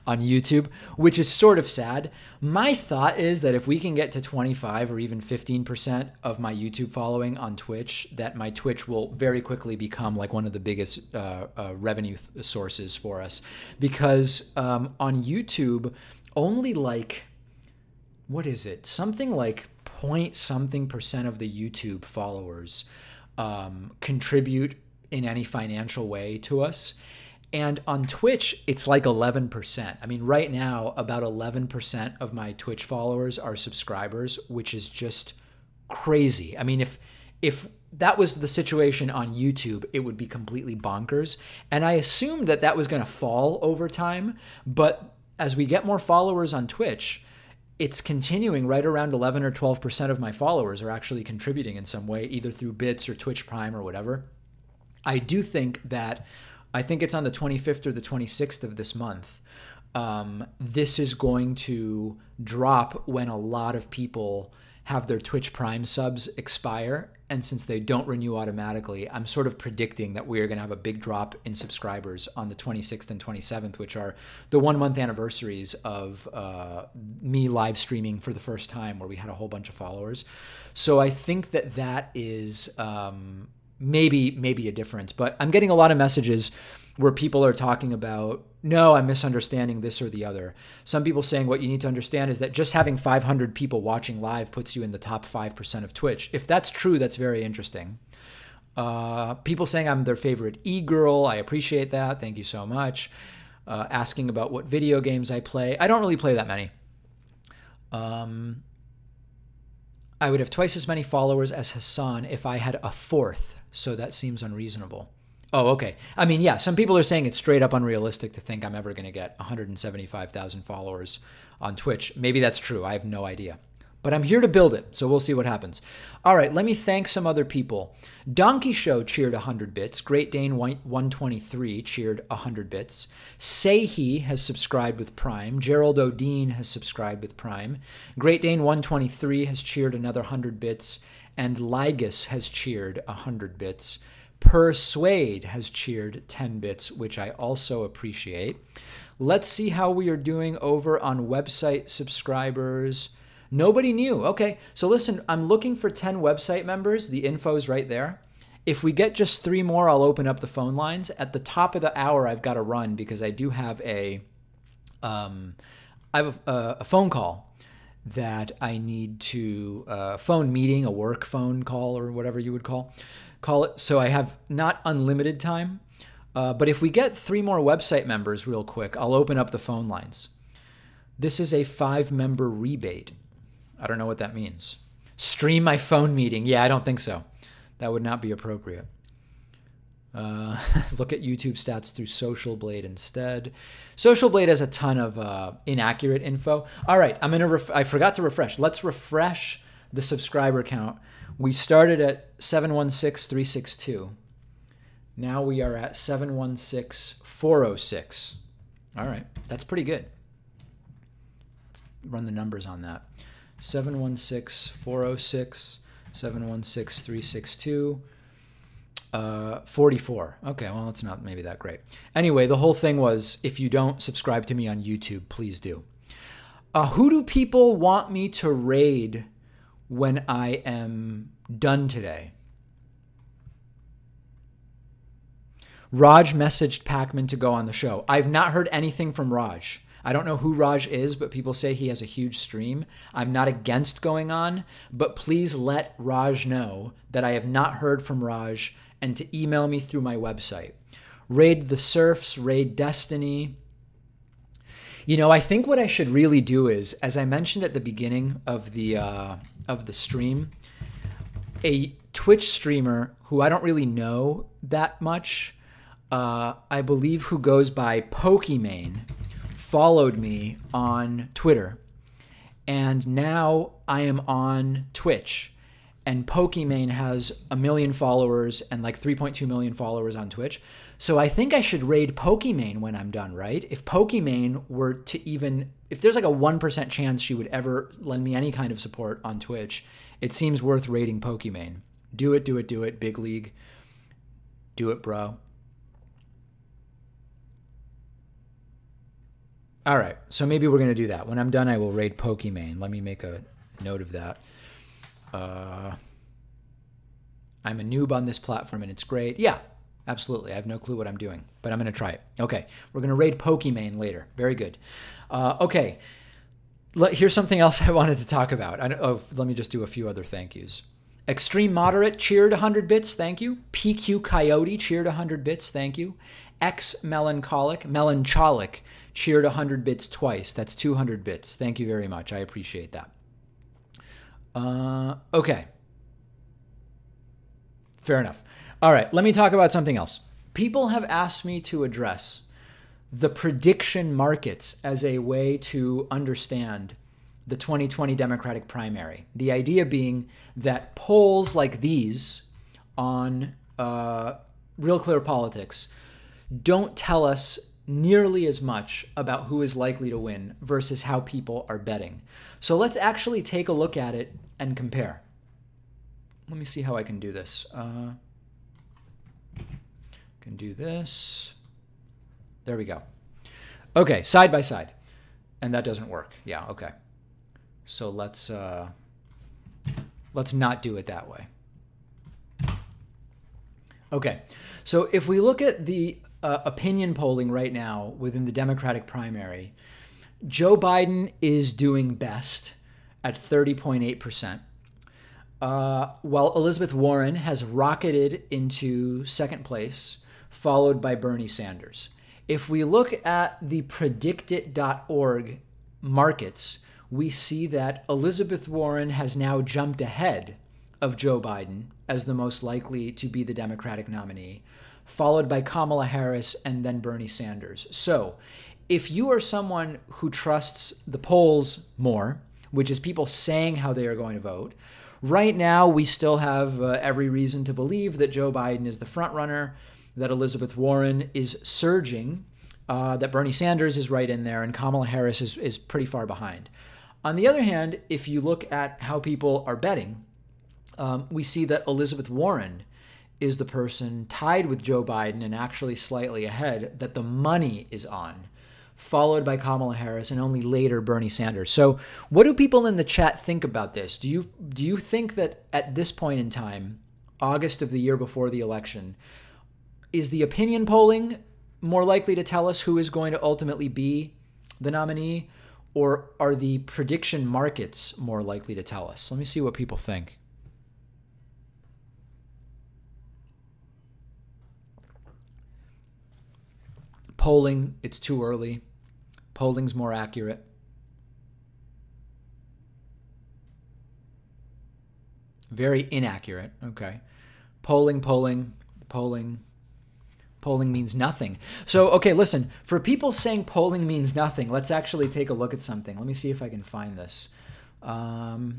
on YouTube, which is sort of sad. My thought is that if we can get to 25 or even 15% of my YouTube following on Twitch, that my Twitch will very quickly become like one of the biggest revenue sources for us. Because on YouTube, only like, what is it? Something like point something % of the YouTube followers contribute in any financial way to us. And on Twitch, it's like 11%. I mean, right now, about 11% of my Twitch followers are subscribers, which is just crazy. I mean, if that was the situation on YouTube, it would be completely bonkers. And I assumed that that was going to fall over time. But as we get more followers on Twitch, it's continuing. Right around 11 or 12% of my followers are actually contributing in some way, either through bits or Twitch Prime or whatever. I do think that, I think it's on the 25th or the 26th of this month, this is going to drop when a lot of people have their Twitch Prime subs expire. And since they don't renew automatically, I'm sort of predicting that we are going to have a big drop in subscribers on the 26th and 27th, which are the 1 month anniversaries of me live streaming for the first time, where we had a whole bunch of followers. So I think that that is maybe a difference. But I'm getting a lot of messages where people are talking about, no, I'm misunderstanding this or the other. Some people saying what you need to understand is that just having 500 people watching live puts you in the top 5% of Twitch. If that's true, that's very interesting. People saying I'm their favorite e-girl. I appreciate that. Thank you so much. Asking about what video games I play. I don't really play that many. I would have twice as many followers as Hassan if I had a fourth. So that seems unreasonable. Oh, okay. I mean, yeah, some people are saying it's straight up unrealistic to think I'm ever going to get 175,000 followers on Twitch. Maybe that's true. I have no idea. But I'm here to build it, so we'll see what happens. All right, let me thank some other people. Donkey Show cheered 100 bits. Great Dane 123 cheered 100 bits. Say He has subscribed with Prime. Gerald O'Dean has subscribed with Prime. Great Dane 123 has cheered another 100 bits. And Ligus has cheered 100 bits. Persuade has cheered 10 bits, which I also appreciate. Let's see how we are doing over on website subscribers. Nobody new. Okay, so listen, I'm looking for 10 website members. The info's right there. If we get just 3 more, I'll open up the phone lines. At the top of the hour, I've got to run because I do have a phone call that I need to, phone meeting, a work phone call or whatever you would call it. So I have not unlimited time. But if we get 3 more website members real quick, I'll open up the phone lines. This is a 5-member rebate. I don't know what that means. Stream my phone meeting. Yeah, I don't think so. That would not be appropriate. Look at YouTube stats through Social Blade instead. Social Blade has a ton of inaccurate info. All right, I forgot to refresh. Let's refresh the subscriber count. We started at 716,362. Now we are at 716,406. All right, that's pretty good. Let's run the numbers on that. 716,406, 716,362. 44. Okay, well, it's not maybe that great. Anyway, the whole thing was, if you don't subscribe to me on YouTube, please do. Who do people want me to raid when I am done today? Raj messaged Pakman to go on the show. I've not heard anything from Raj. I don't know who Raj is, but people say he has a huge stream. I'm not against going on, but please let Raj know that I have not heard from Raj and to email me through my website. Raid the Surfs, raid Destiny. You know, I think what I should really do is, as I mentioned at the beginning of the stream, a Twitch streamer who I don't really know that much, I believe who goes by Pokimane, followed me on Twitter. And now I am on Twitch. And Pokimane has 1 million followers and like 3.2 million followers on Twitch. So I think I should raid Pokimane when I'm done, right? If Pokimane were to even, if there's like a 1% chance she would ever lend me any kind of support on Twitch, it seems worth raiding Pokimane. Do it, do it, do it, big league. Do it, bro. All right, so maybe we're going to do that. When I'm done, I will raid Pokimane. Let me make a note of that. I'm a noob on this platform and it's great. Yeah, absolutely. I have no clue what I'm doing, but I'm going to try it. Okay, we're going to raid Pokimane later. Very good. Okay, here's something else I wanted to talk about. Let me just do a few other thank yous. Extreme Moderate cheered 100 bits, thank you. PQ Coyote cheered 100 bits, thank you. X Melancholic cheered 100 bits twice. That's 200 bits. Thank you very much. I appreciate that. Okay. Fair enough. All right, let me talk about something else. People have asked me to address the prediction markets as a way to understand the 2020 Democratic primary. The idea being that polls like these on Real Clear Politics don't tell us nearly as much about who is likely to win versus how people are betting. So let's actually take a look at it and compare. Let me see how I can do this. Can do this. There we go. Okay, side by side. And that doesn't work. Yeah, okay. So let's not do it that way. Okay, so if we look at the opinion polling right now within the Democratic primary, Joe Biden is doing best at 30.8%, while Elizabeth Warren has rocketed into second place, followed by Bernie Sanders. If we look at the predictit.org markets, we see that Elizabeth Warren has now jumped ahead of Joe Biden as the most likely to be the Democratic nominee, followed by Kamala Harris and then Bernie Sanders. So if you are someone who trusts the polls more, which is people saying how they are going to vote, right now we still have every reason to believe that Joe Biden is the front runner, that Elizabeth Warren is surging, that Bernie Sanders is right in there, and Kamala Harris is pretty far behind. On the other hand, if you look at how people are betting, we see that Elizabeth Warren is the person tied with Joe Biden and actually slightly ahead that the money is on, followed by Kamala Harris and only later Bernie Sanders. So what do people in the chat think about this? Do you think that at this point in time, August of the year before the election, is the opinion polling more likely to tell us who is going to ultimately be the nominee, or are the prediction markets more likely to tell us? Let me see what people think. Polling, it's too early. Polling's more accurate. Very inaccurate. Okay. Polling means nothing. So, okay, listen, for people saying polling means nothing, let's actually take a look at something. Let me see if I can find this. Okay,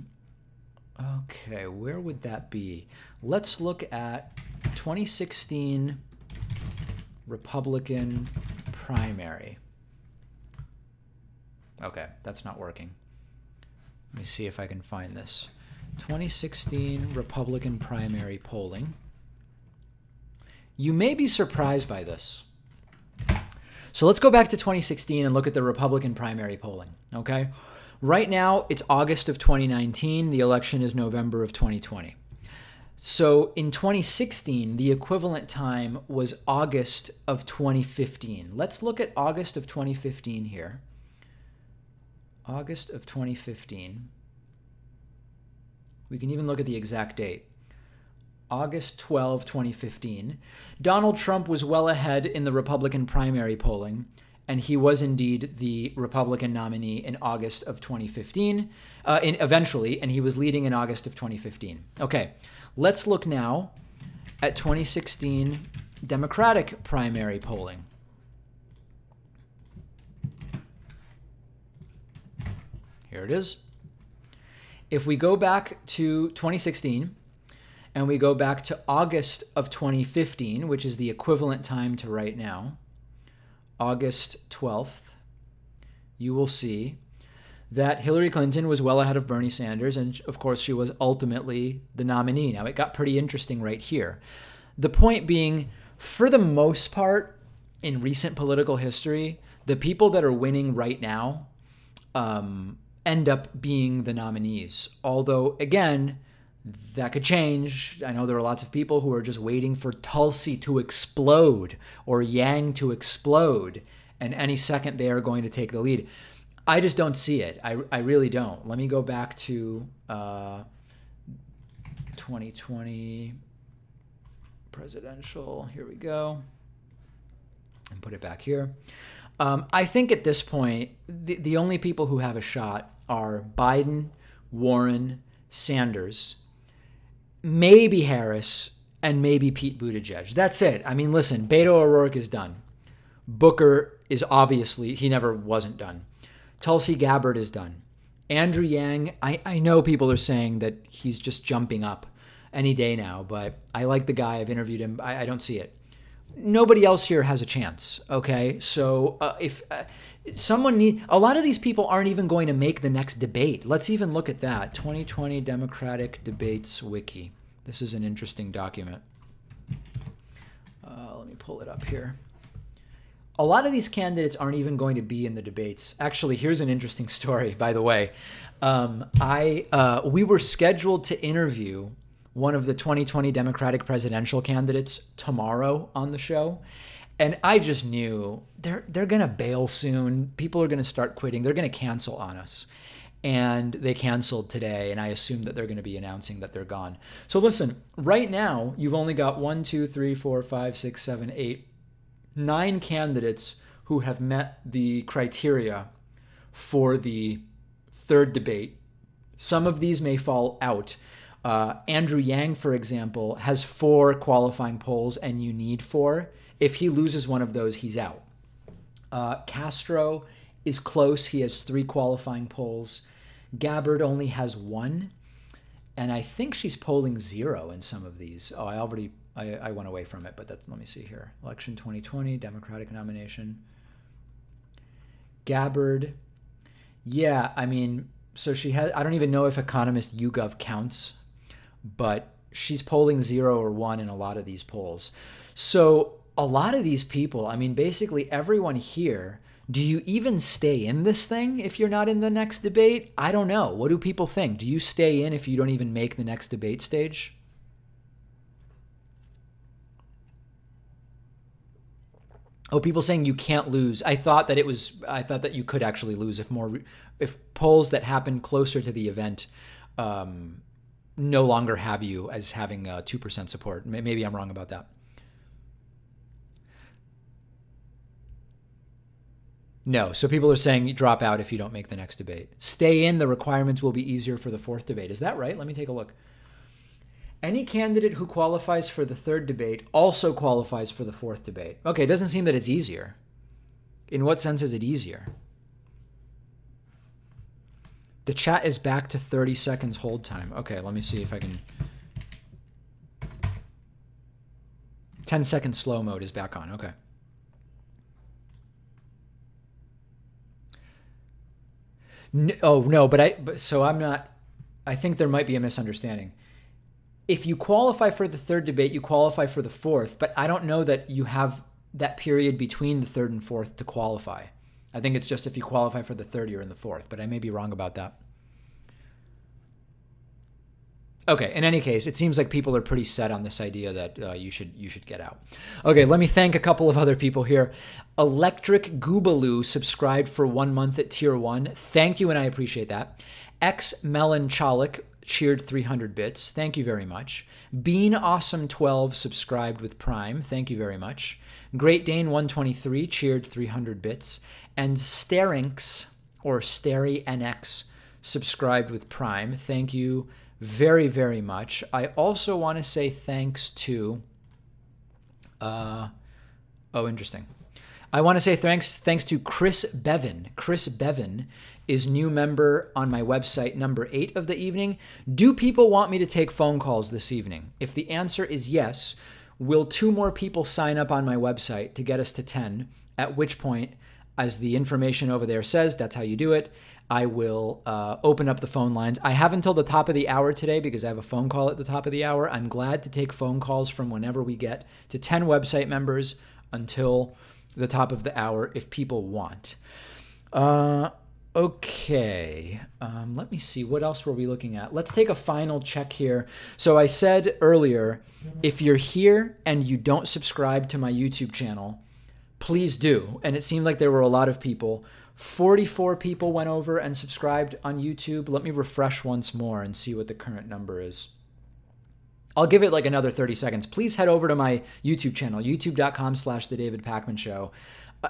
where would that be? Let's look at 2016 Republican primary. Okay, that's not working. Let me see if I can find this. 2016 Republican primary polling. You may be surprised by this. So let's go back to 2016 and look at the Republican primary polling, okay? Right now, it's August of 2019. The election is November of 2020. So in 2016, the equivalent time was August of 2015. Let's look at August of 2015 here. August of 2015. We can even look at the exact date. August 12, 2015. Donald Trump was well ahead in the Republican primary polling, and he was indeed the Republican nominee in August of 2015, eventually, and he was leading in August of 2015. Okay, let's look now at 2016 Democratic primary polling. Here it is. If we go back to 2016, and we go back to August of 2015, which is the equivalent time to right now, August 12th, you will see that Hillary Clinton was well ahead of Bernie Sanders, and of course she was ultimately the nominee. Now, it got pretty interesting right here. The point being, for the most part, in recent political history, the people that are winning right now end up being the nominees. Although, again, that could change. I know there are lots of people who are just waiting for Tulsi to explode or Yang to explode, and any second they are going to take the lead. I just don't see it. I really don't. Let me go back to 2020 presidential. Here we go. And put it back here. I think at this point, the only people who have a shot are Biden, Warren, Sanders, maybe Harris, and maybe Pete Buttigieg. That's it. I mean, listen, Beto O'Rourke is done. Booker is obviously, he never wasn't done. Tulsi Gabbard is done. Andrew Yang, I know people are saying that he's just jumping up any day now, but I like the guy. I've interviewed him. I don't see it. Nobody else here has a chance, okay? So if someone a lot of these people aren't even going to make the next debate. Let's even look at that. 2020 Democratic Debates Wiki. This is an interesting document. Let me pull it up here. A lot of these candidates aren't even going to be in the debates. Actually, here's an interesting story, by the way. We were scheduled to interview one of the 2020 Democratic presidential candidates tomorrow on the show. And I just knew they're going to bail soon. People are going to start quitting. They're going to cancel on us. And they canceled today. And I assume that they're going to be announcing that they're gone. So listen, right now, you've only got 1, 2, 3, 4, 5, 6, 7, 8, 9 candidates who have met the criteria for the third debate. Some of these may fall out. Andrew Yang, for example, has 4 qualifying polls and you need 4. If he loses one of those, he's out. Castro is close. He has 3 qualifying polls. Gabbard only has 1. And I think she's polling 0 in some of these. Oh, I went away from it, but let me see here. Election 2020, Democratic nomination. Gabbard. Yeah, I mean, so she has, I don't even know if Economist YouGov counts, but she's polling 0 or 1 in a lot of these polls. So a lot of these people, I mean, basically everyone here, do you even stay in this thing if you're not in the next debate? I don't know. What do people think? Do you stay in if you don't even make the next debate stage? Oh, people saying you can't lose. I thought that you could actually lose if polls that happen closer to the event no longer have you as having 2% support. Maybe I'm wrong about that. No, so people are saying you drop out if you don't make the next debate. Stay in, the requirements will be easier for the 4th debate. Is that right? Let me take a look. Any candidate who qualifies for the 3rd debate also qualifies for the 4th debate. Okay, it doesn't seem that it's easier. In what sense is it easier? The chat is back to 30 seconds hold time. Okay, let me see if I can... 10-second slow mode is back on. Okay. No, so I'm not... I think there might be a misunderstanding. If you qualify for the 3rd debate, you qualify for the 4th, but I don't know that you have that period between the 3rd and 4th to qualify. I think it's just if you qualify for the 3rd, you're in the 4th, but I may be wrong about that. Okay, in any case, it seems like people are pretty set on this idea that you should get out. Okay, let me thank a couple of other people here. Electric Goobaloo subscribed for 1 month at tier 1. Thank you, and I appreciate that. X Melon Chalik cheered 300 bits. Thank you very much. Bean Awesome 12 subscribed with Prime. Thank you very much. Great Dane 123 cheered 300 bits. And Starinx, or Stary NX, subscribed with Prime. Thank you very, very much. I also want to say thanks to... interesting. I want to say thanks to Chris Bevan. Chris Bevan is new member on my website, number 8 of the evening. Do people want me to take phone calls this evening? If the answer is yes, will 2 more people sign up on my website to get us to 10? At which point, as the information over there says, that's how you do it. I will open up the phone lines. I have until the top of the hour today because I have a phone call at the top of the hour. I'm glad to take phone calls from whenever we get to 10 website members until the top of the hour if people want. Okay, let me see. What else were we looking at? Let's take a final check here. So I said earlier, if you're here and you don't subscribe to my YouTube channel, please do. And it seemed like there were a lot of people. 44 people went over and subscribed on YouTube. Let me refresh once more and see what the current number is. I'll give it like another 30 seconds. Please head over to my YouTube channel, youtube.com/The David Pakman Show,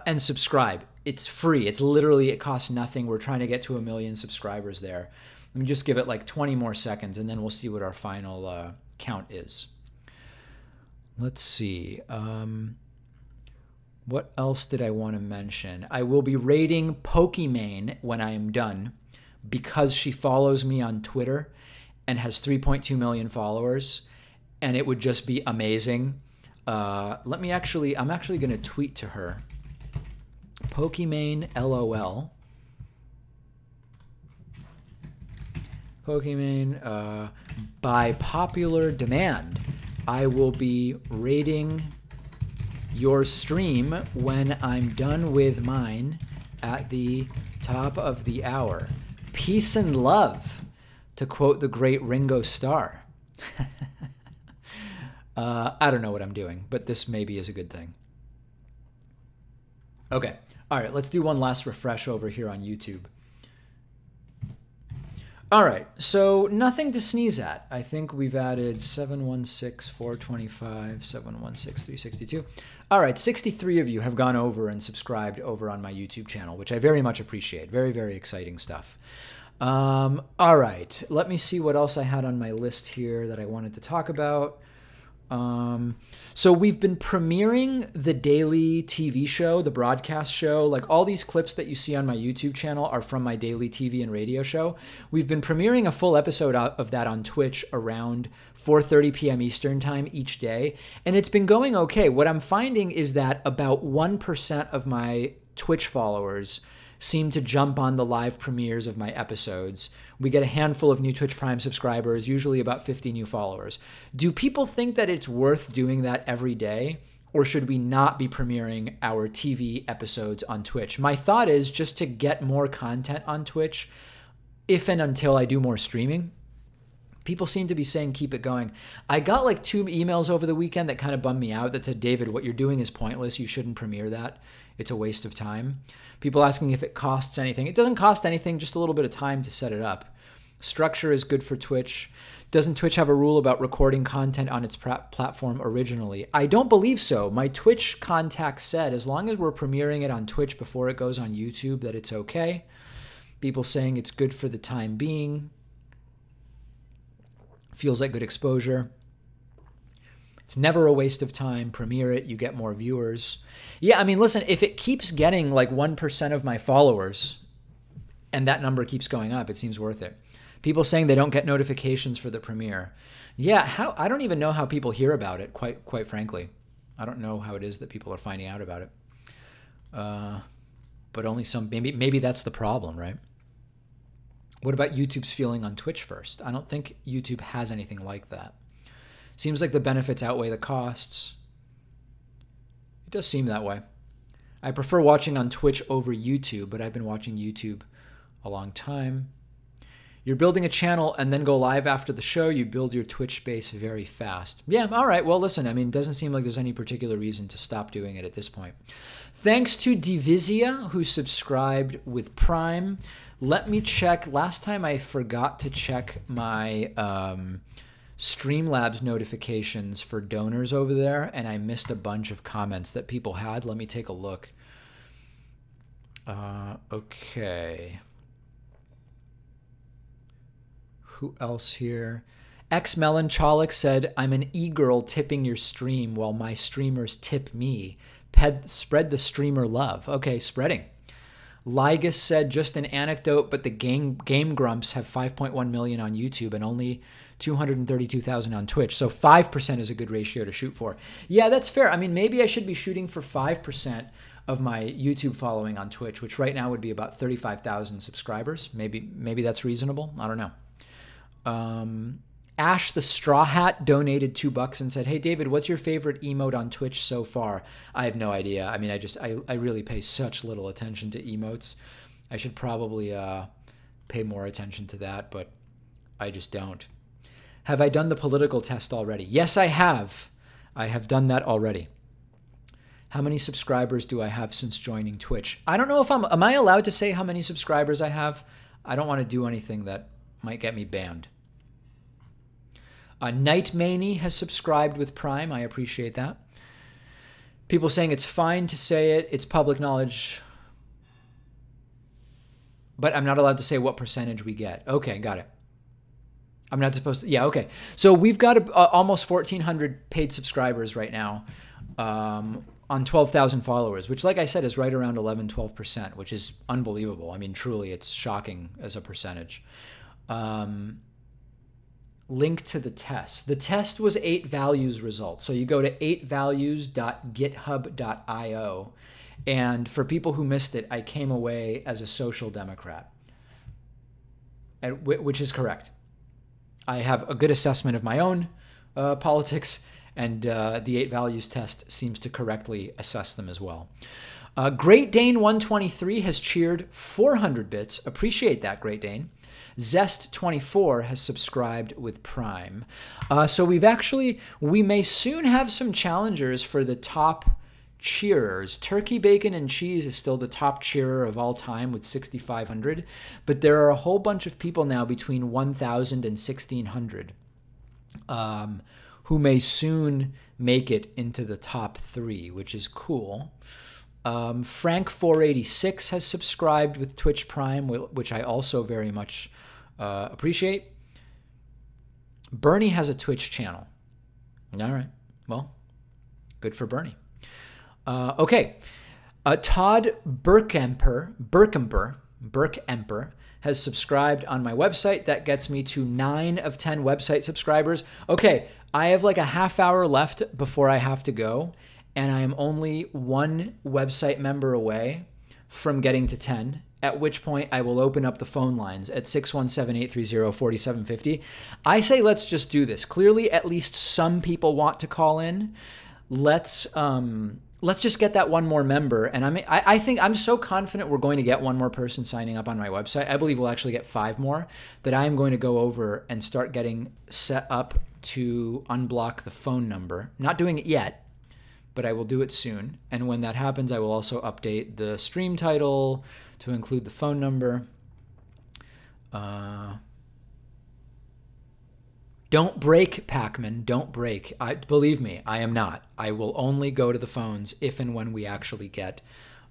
and subscribe. It's free. It's literally, it costs nothing. We're trying to get to 1 million subscribers there. Let me just give it like 20 more seconds, and then we'll see what our final count is. Let's see. What else did I want to mention? I will be rating Pakman when I am done because she follows me on Twitter and has 3.2 million followers, and it would just be amazing. I'm actually going to tweet to her. Pakman LOL. Pakman, by popular demand, I will be rating your stream when I'm done with mine at the top of the hour. Peace and love, to quote the great Ringo Starr. I don't know what I'm doing, but this maybe is a good thing. Okay. All right, let's do one last refresh over here on YouTube. All right, so nothing to sneeze at. I think we've added 716, 425, 716, 362. All right, 63 of you have gone over and subscribed over on my YouTube channel, which I very much appreciate. Very, very exciting stuff. All right, let me see what else I had on my list here that I wanted to talk about. So we've been premiering the daily TV show, the broadcast show. Like all these clips that you see on my YouTube channel are from my daily TV and radio show. We've been premiering a full episode of that on Twitch around 4:30 p.m. Eastern time each day. And it's been going okay. What I'm finding is that about 1% of my Twitch followers seem to jump on the live premieres of my episodes. We get a handful of new Twitch Prime subscribers, usually about 50 new followers. Do people think that it's worth doing that every day, or should we not be premiering our TV episodes on Twitch? My thought is just to get more content on Twitch, if and until I do more streaming. People seem to be saying keep it going. I got like 2 emails over the weekend that kind of bummed me out that said, David, what you're doing is pointless. You shouldn't premiere that. It's a waste of time. People asking if it costs anything. It doesn't cost anything, just a little bit of time to set it up. Structure is good for Twitch. Doesn't Twitch have a rule about recording content on its platform originally? I don't believe so. My Twitch contact said as long as we're premiering it on Twitch before it goes on YouTube, that it's okay. People saying it's good for the time being. Feels like good exposure. It's never a waste of time. Premiere it, you get more viewers. Yeah, I mean, listen, if it keeps getting like 1% of my followers and that number keeps going up, it seems worth it. People saying they don't get notifications for the premiere. Yeah, I don't even know how people hear about it, quite frankly. I don't know how it is that people are finding out about it. But only some, maybe that's the problem, right? What about YouTube's feeling on Twitch first? I don't think YouTube has anything like that. Seems like the benefits outweigh the costs. It does seem that way. I prefer watching on Twitch over YouTube, but I've been watching YouTube a long time. You're building a channel and then go live after the show. You build your Twitch base very fast. Yeah, all right. Well, listen, I mean, it doesn't seem like there's any particular reason to stop doing it at this point. Thanks to Divisia, who subscribed with Prime. Let me check. Last time I forgot to check my Streamlabs notifications for donors over there, and I missed a bunch of comments that people had. Let me take a look. Okay. Who else here? X Melancholic said, I'm an e-girl tipping your stream while my streamers tip me. Spread the streamer love. Okay, spreading. Ligus said, just an anecdote, but the Game Grumps have 5.1 million on YouTube and only 232,000 on Twitch. So 5% is a good ratio to shoot for. Yeah, that's fair. I mean, maybe I should be shooting for 5% of my YouTube following on Twitch, which right now would be about 35,000 subscribers. Maybe that's reasonable. I don't know. Ash the Straw Hat donated $2 and said, hey, David, what's your favorite emote on Twitch so far? I have no idea. I mean, I really pay such little attention to emotes. I should probably pay more attention to that, but I just don't. Have I done the political test already? Yes, I have. I have done that already. How many subscribers do I have since joining Twitch? I don't know if am I allowed to say how many subscribers I have? I don't want to do anything that might get me banned. Night Maney has subscribed with Prime. I appreciate that. People saying it's fine to say it. It's public knowledge. But I'm not allowed to say what percentage we get. Okay, got it. I'm not supposed to. Yeah, okay. So we've got almost 1,400 paid subscribers right now on 12,000 followers, which, like I said, is right around 11-12%, which is unbelievable. I mean, truly, it's shocking as a percentage. Link to the test. The test was 8 values results. So you go to 8values.github.io. And for people who missed it, I came away as a social democrat, which is correct. I have a good assessment of my own politics, and the 8 values test seems to correctly assess them as well. Great Dane 123 has cheered 400 bits. Appreciate that, Great Dane. Zest24 has subscribed with Prime. So we may soon have some challengers for the top cheerers. Turkey, Bacon, and Cheese is still the top cheerer of all time with 6,500, but there are a whole bunch of people now between 1,000 and 1,600 who may soon make it into the top 3, which is cool. Frank486 has subscribed with Twitch Prime, which I also very much appreciate. Bernie has a Twitch channel. All right. Well, good for Bernie. Okay. Todd Burkemper has subscribed on my website. That gets me to 9 of 10 website subscribers. Okay. I have like a half hour left before I have to go, and I am only 1 website member away from getting to 10, at which point I will open up the phone lines at 617-830-4750. I say let's just do this. Clearly, at least some people want to call in. Let's just get that 1 more member. And I think I'm so confident we're going to get 1 more person signing up on my website. I believe we'll actually get 5 more, that I'm going to go over and start getting set up to unblock the phone number. Not doing it yet, but I will do it soon. And when that happens, I will also update the stream title to include the phone number. Don't break, Pakman. Don't break. Believe me, I am not. I will only go to the phones if and when we actually get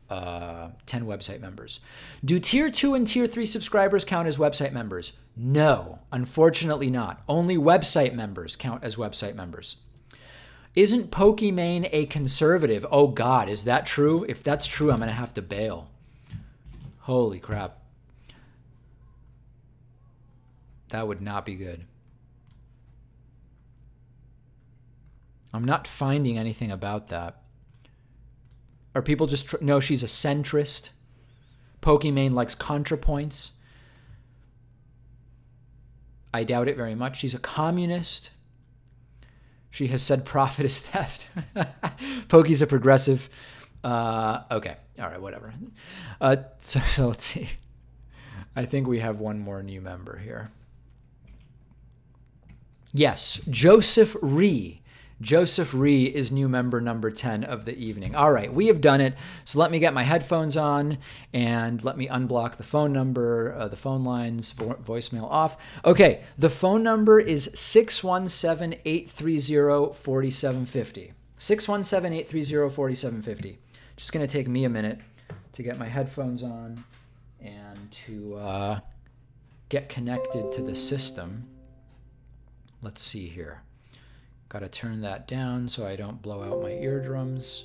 10 website members. Do Tier 2 and Tier 3 subscribers count as website members? No, unfortunately not. Only website members count as website members. Isn't Pokimane a conservative? Oh, God, is that true? If that's true, I'm going to have to bail. Holy crap. That would not be good. I'm not finding anything about that. Are people just... No, she's a centrist. Pokimane likes ContraPoints. I doubt it very much. She's a communist. She has said profit is theft. Pokey's a progressive. Okay. All right, whatever. So let's see. I think we have 1 more new member here. Yes, Joseph Ree. Joseph Ree is new member number 10 of the evening. All right, we have done it. So let me get my headphones on and let me unblock the phone number, the phone lines, voicemail off. Okay, the phone number is 617-830-4750. 617-830-4750. Just going to take me a minute to get my headphones on and to get connected to the system. Let's see here. Got to turn that down so I don't blow out my eardrums.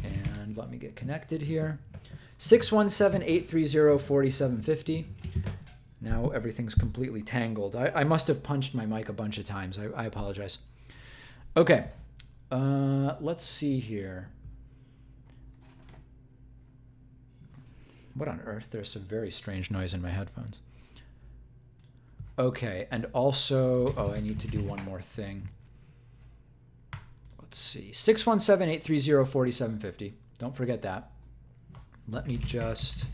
And let me get connected here. 617-830-4750. Now everything's completely tangled. I must have punched my mic a bunch of times. I apologize. Okay. Let's see here. What on earth? There's some very strange noise in my headphones. Okay, and also, oh, I need to do one more thing. Let's see, 617-830-4750. Don't forget that. Let me just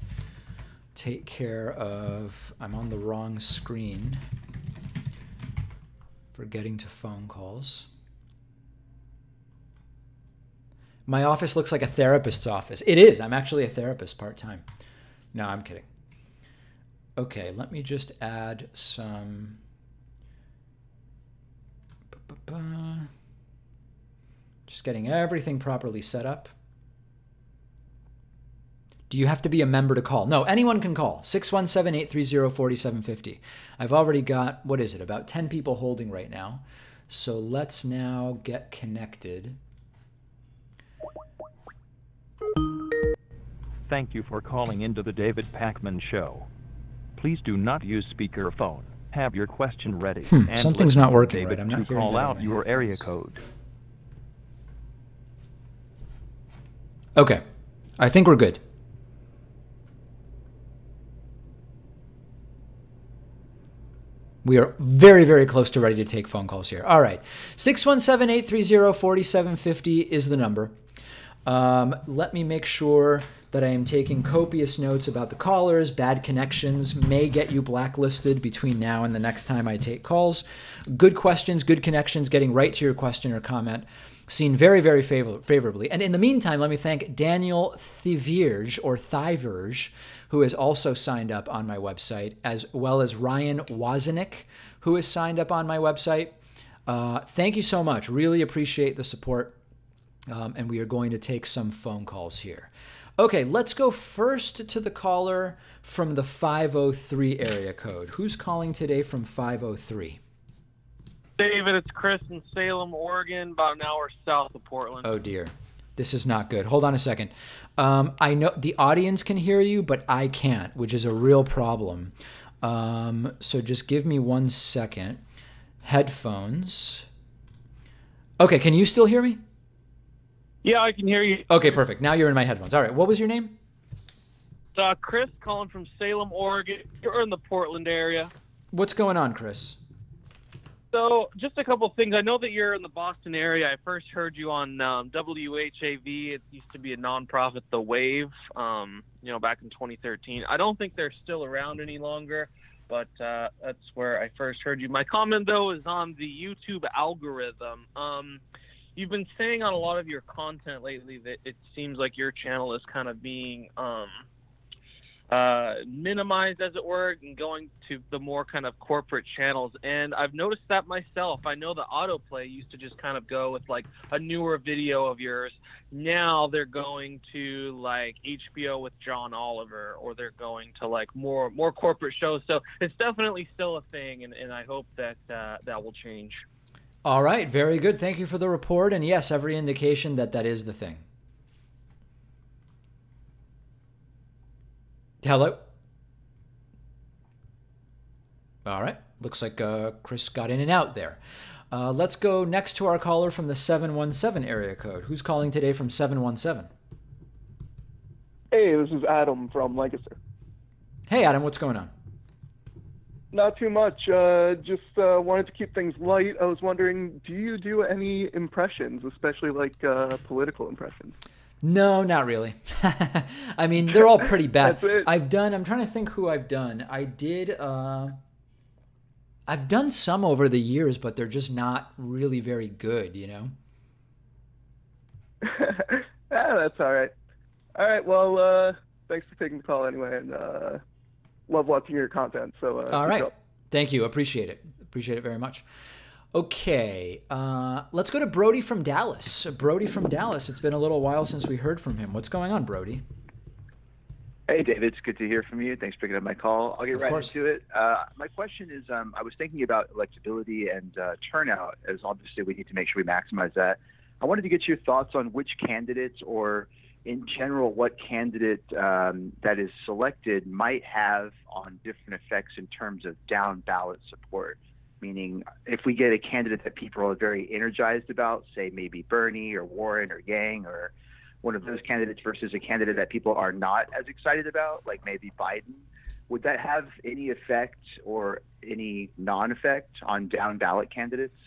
take care of, I'm on the wrong screen for getting to phone calls. My office looks like a therapist's office. It is. I'm actually a therapist part-time. No, I'm kidding. Okay, let me just add some Just getting everything properly set up. Do you have to be a member to call? No, anyone can call. 617-830-4750. I've already got, what is it, about 10 people holding right now. So let's now get connected. Thank you for calling into the David Pakman Show. Please do not use speakerphone. Have your question ready. And something's not working David right. I'm not to hearing call that out in my your headphones. area code. Okay, I think we're good. We are very, very close to ready to take phone calls here. All right, 617-830-4750 is the number. Let me make sure that I am taking copious notes about the callers. Bad connections may get you blacklisted between now and the next time I take calls. Good questions, good connections, getting right to your question or comment, seen very, very favorably. And in the meantime, let me thank Daniel Thiverge, who has also signed up on my website, as well as Ryan Wozniak, who has signed up on my website. Thank you so much. Really appreciate the support. And we are going to take some phone calls here. Okay, let's go first to the caller from the 503 area code. Who's calling today from 503? David, it's Chris in Salem, Oregon, about an hour south of Portland. Oh, dear. This is not good. Hold on a second. I know the audience can hear you, but I can't, which is a real problem. So just give me 1 second. Headphones. Okay, can you still hear me? Yeah, I can hear you. Okay, perfect. Now you're in my headphones. All right, what was your name? Chris, calling from Salem, Oregon. You're in the Portland area. What's going on, Chris? So, just a couple things. I know that you're in the Boston area. I first heard you on WHAV. It used to be a nonprofit, The Wave, back in 2013. I don't think they're still around any longer, but that's where I first heard you. My comment, though, is on the YouTube algorithm. You've been saying on a lot of your content lately that it seems like your channel is kind of being minimized, as it were, and going to the more kind of corporate channels. And I've noticed that myself. I know the autoplay used to just kind of go with like a newer video of yours. Now they're going to like HBO with John Oliver, or they're going to like more corporate shows. So it's definitely still a thing, and I hope that that will change. All right, very good. Thank you for the report. And yes, every indication that that is the thing. Hello? All right. Looks like Chris got in and out there. Let's go next to our caller from the 717 area code. Who's calling today from 717? Hey, this is Adam from Lancaster. Hey, Adam, what's going on? Not too much. Just wanted to keep things light. I was wondering, do you do any impressions, especially like political impressions? No, not really. I mean, they're all pretty bad. That's it. I'm trying to think who I've done. I've done some over the years, but they're just not really very good, you know? That's all right. All right, well, thanks for taking the call anyway, and love watching your content. So all right. Thank you. Appreciate it. Appreciate it very much. Okay. Let's go to Brody from Dallas. Brody from Dallas. It's been a little while since we heard from him. What's going on, Brody? Hey, David. It's good to hear from you. Thanks for picking up my call. I'll get right into it. My question is, I was thinking about electability and turnout, as obviously we need to make sure we maximize that. I wanted to get your thoughts on which candidates, or in general, what candidate that is selected might have on different effects in terms of down ballot support. Meaning, if we get a candidate that people are very energized about, say maybe Bernie or Warren or Yang or one of those candidates, versus a candidate that people are not as excited about, like maybe Biden, would that have any effect or any non-effect on down ballot candidates?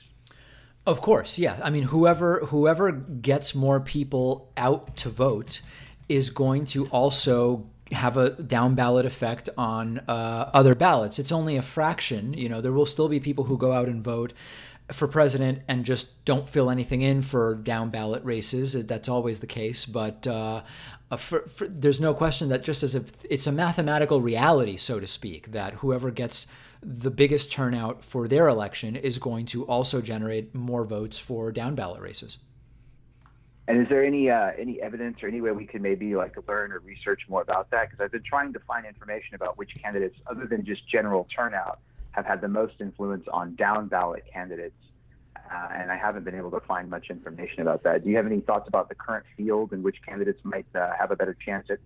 Of course, yeah. I mean, whoever gets more people out to vote is going to also have a down ballot effect on other ballots. It's only a fraction. You know, there will still be people who go out and vote for president and just don't fill anything in for down ballot races. That's always the case. But there's no question that just as it's a mathematical reality, so to speak, that whoever gets the biggest turnout for their election is going to also generate more votes for down ballot races. And is there any evidence or any way we could maybe like learn or research more about that? Because I've been trying to find information about which candidates, other than just general turnout, have had the most influence on down ballot candidates, and I haven't been able to find much information about that. Do you have any thoughts about the current field and which candidates might have a better chance at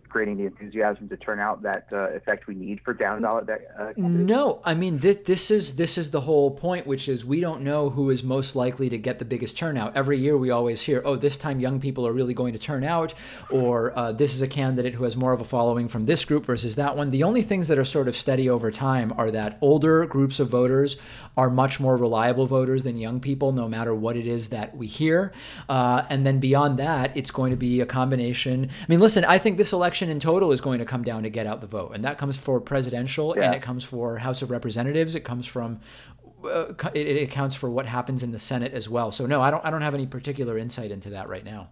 creating the enthusiasm to turn out that effect we need for down ballot candidates? No, I mean this is the whole point, which is we don't know who is most likely to get the biggest turnout. Every year we always hear, oh, this time young people are really going to turn out, or this is a candidate who has more of a following from this group versus that one. The only things that are sort of steady over time are that older groups of voters are much more reliable voters than young people, no matter what it is that we hear. And then beyond that, it's going to be a combination. I mean, listen, I think this election in total is going to come down to get out the vote, and that comes for presidential, and it comes for House of Representatives. It comes from it accounts for what happens in the Senate as well. So no, I don't have any particular insight into that right now.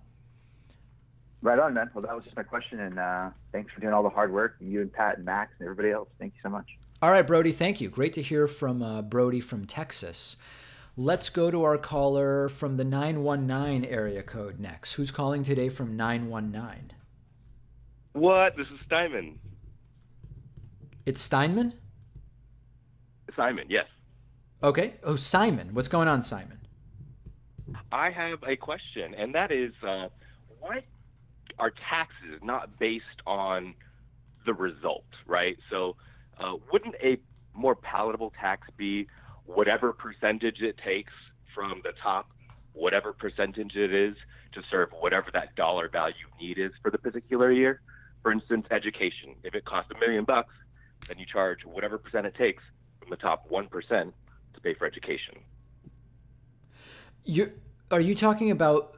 Right on, man. Well, that was just my question, and thanks for doing all the hard work, you and Pat and Max and everybody else. Thank you so much. All right, Brody, thank you. Great to hear from Brody from Texas. Let's go to our caller from the 919 area code next. Who's calling today from 919? What? This is Steinman. It's Steinman? Simon, yes. Okay. Oh, Simon. What's going on, Simon? I have a question, and that is, why are taxes not based on the result, right? So wouldn't a more palatable tax be whatever percentage it takes from the top, whatever percentage it is to serve whatever that dollar value need is for the particular year? For instance, education. If it costs $1 million, then you charge whatever percent it takes from the top 1% to pay for education. Are you talking about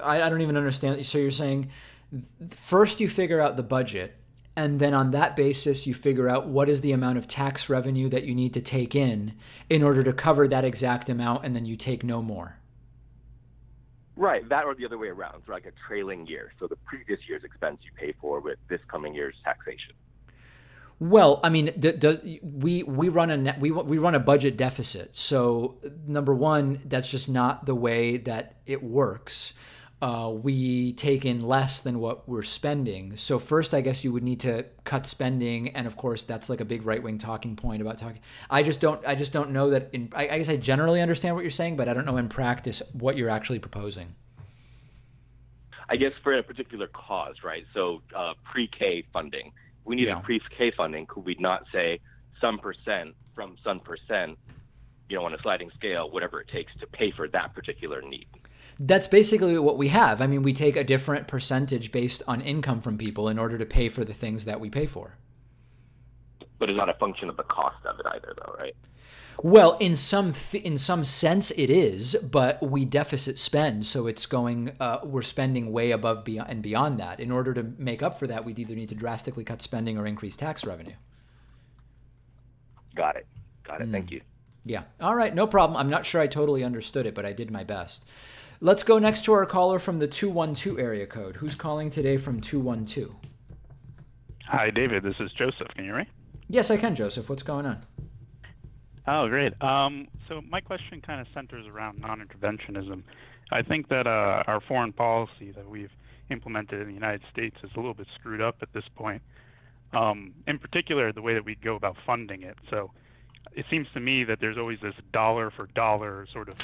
I don't even understand. So you're saying first you figure out the budget, and then on that basis you figure out what is the amount of tax revenue that you need to take in order to cover that exact amount, and then you take no more. Right, that or the other way around, so like a trailing year. So the previous year's expense you pay for with this coming year's taxation. Well, I mean, we run a budget deficit. So number one, that's just not the way that it works. We take in less than what we're spending. So first, I guess you would need to cut spending, and of course, that's like a big right-wing talking point about talking. I just don't know that. I guess I generally understand what you're saying, but I don't know in practice what you're actually proposing. I guess for a particular cause, right? So pre-K funding. We need a pre-K funding. Could we not say some percent from some percent, on a sliding scale, whatever it takes to pay for that particular need? That's basically what we have. I mean, we take a different percentage based on income from people in order to pay for the things that we pay for. But it's not a function of the cost of it either, though, right? Well, in some sense it is, but we deficit spend, so it's we're spending way above and beyond that. In order to make up for that, we'd either need to drastically cut spending or increase tax revenue. Got it. Thank you. Yeah. All right. No problem. I'm not sure I totally understood it, but I did my best. Let's go next to our caller from the 212 area code. Who's calling today from 212? Hi, David. This is Joseph. Can you hear me? Yes, I can, Joseph. What's going on? Oh, great. So my question kind of centers around non-interventionism. I think that our foreign policy that we've implemented in the United States is a little bit screwed up at this point. In particular, the way that we go about funding it. So it seems to me that there's always this dollar for dollar sort of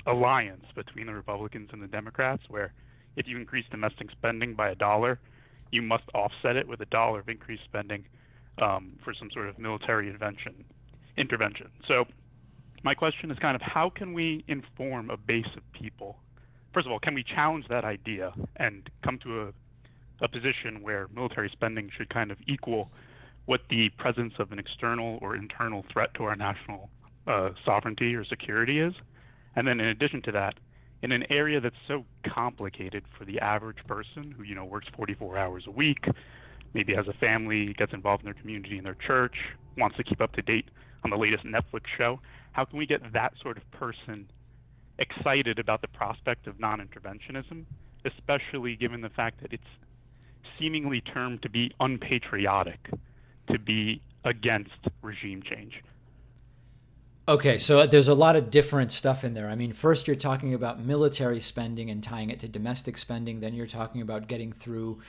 alliance between the Republicans and the Democrats, where if you increase domestic spending by $1, you must offset it with $1 of increased spending for some sort of military intervention. So my question is kind of how can we inform a base of people? First of all, can we challenge that idea and come to a position where military spending should kind of equal what the presence of an external or internal threat to our national sovereignty or security is? And then in addition to that, in an area that's so complicated for the average person who, works 44 hours a week, maybe has a family, gets involved in their community and their church, wants to keep up to date on the latest Netflix show, how can we get that sort of person excited about the prospect of non-interventionism, especially given the fact that it's seemingly termed to be unpatriotic to be against regime change. Okay, so there's a lot of different stuff in there. I mean, first you're talking about military spending and tying it to domestic spending. Then you're talking about getting through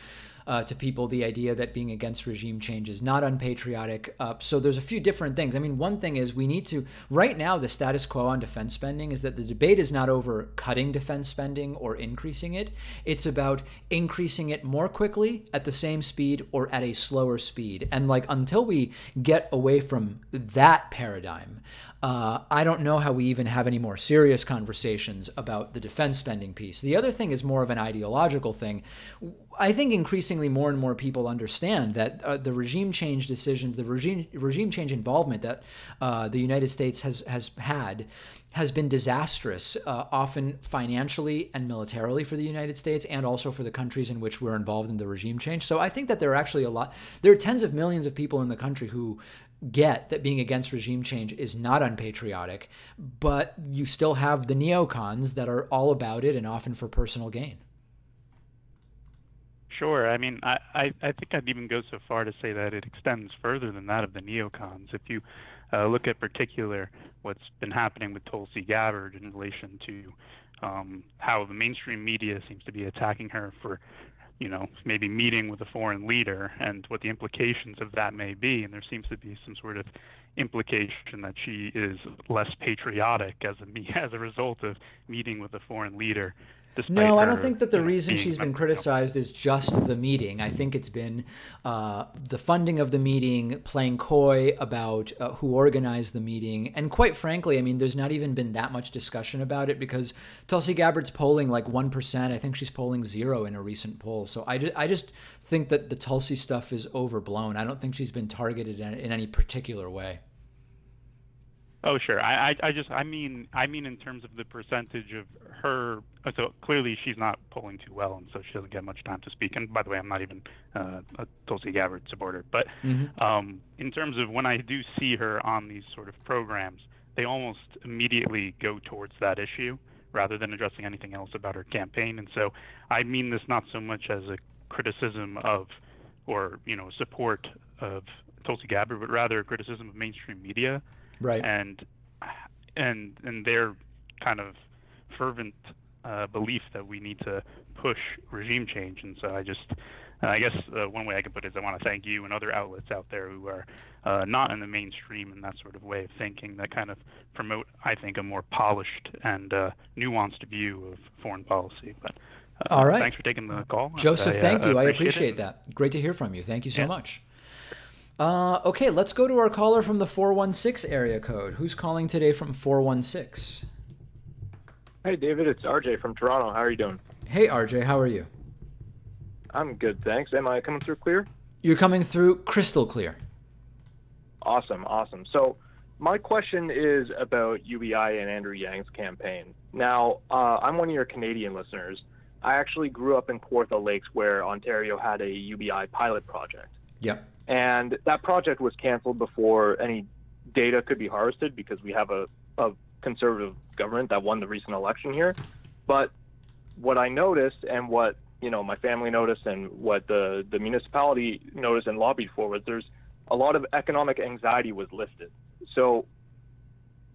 to people the idea that being against regime change is not unpatriotic. So there's a few different things. I mean, one thing is we need to, right now, the status quo on defense spending is that the debate is not over cutting defense spending or increasing it. It's about increasing it more quickly at the same speed or at a slower speed. And like, until we get away from that paradigm, I don't know how we even have any more serious conversations about the defense spending piece. The other thing is more of an ideological thing. I think increasingly more and more people understand that the regime change decisions, the regime change involvement that the United States has had has been disastrous, often financially and militarily for the United States and also for the countries in which we're involved in the regime change. So I think that there are tens of millions of people in the country who get that being against regime change is not unpatriotic, but you still have the neocons that are all about it and often for personal gain. Sure. I mean, I think I'd even go so far to say that it extends further than that of the neocons. If you look at particular what's been happening with Tulsi Gabbard in relation to how the mainstream media seems to be attacking her for, maybe meeting with a foreign leader and what the implications of that may be. And there seems to be some sort of implication that she is less patriotic as a result of meeting with a foreign leader. No, I don't think that the reason she's been criticized is just the meeting. I think it's been the funding of the meeting, playing coy about who organized the meeting. And quite frankly, I mean, there's not even been that much discussion about it because Tulsi Gabbard's polling like 1%. I think she's polling 0 in a recent poll. So I just think that the Tulsi stuff is overblown. I don't think she's been targeted in any particular way. Oh, sure. I mean in terms of the percentage of her. So clearly she's not polling too well, and so she doesn't get much time to speak. And by the way, I'm not even a Tulsi Gabbard supporter. But in terms of when I do see her on these sort of programs, they almost immediately go towards that issue rather than addressing anything else about her campaign. And so I mean this not so much as a criticism of or support of Tulsi Gabbard, but rather a criticism of mainstream media. Right. And their kind of fervent belief that we need to push regime change. And so I guess one way I can put it is I want to thank you and other outlets out there who are not in the mainstream in that sort of way of thinking that kind of promote, I think, a more polished and nuanced view of foreign policy. But all right. Thanks for taking the call. Joseph, thank you. I appreciate that. Great to hear from you. Thank you so much. Okay, let's go to our caller from the 416 area code. Who's calling today from 416? Hey, David, it's RJ from Toronto. How are you doing? Hey, RJ, how are you? I'm good, thanks. Am I coming through clear? You're coming through crystal clear. Awesome. So my question is about UBI and Andrew Yang's campaign. Now, I'm one of your Canadian listeners. I actually grew up in Kawartha Lakes where Ontario had a UBI pilot project. Yep. And that project was canceled before any data could be harvested because we have a conservative government that won the recent election here. But what I noticed and what my family noticed and what the municipality noticed and lobbied for was there's a lot of economic anxiety was lifted. So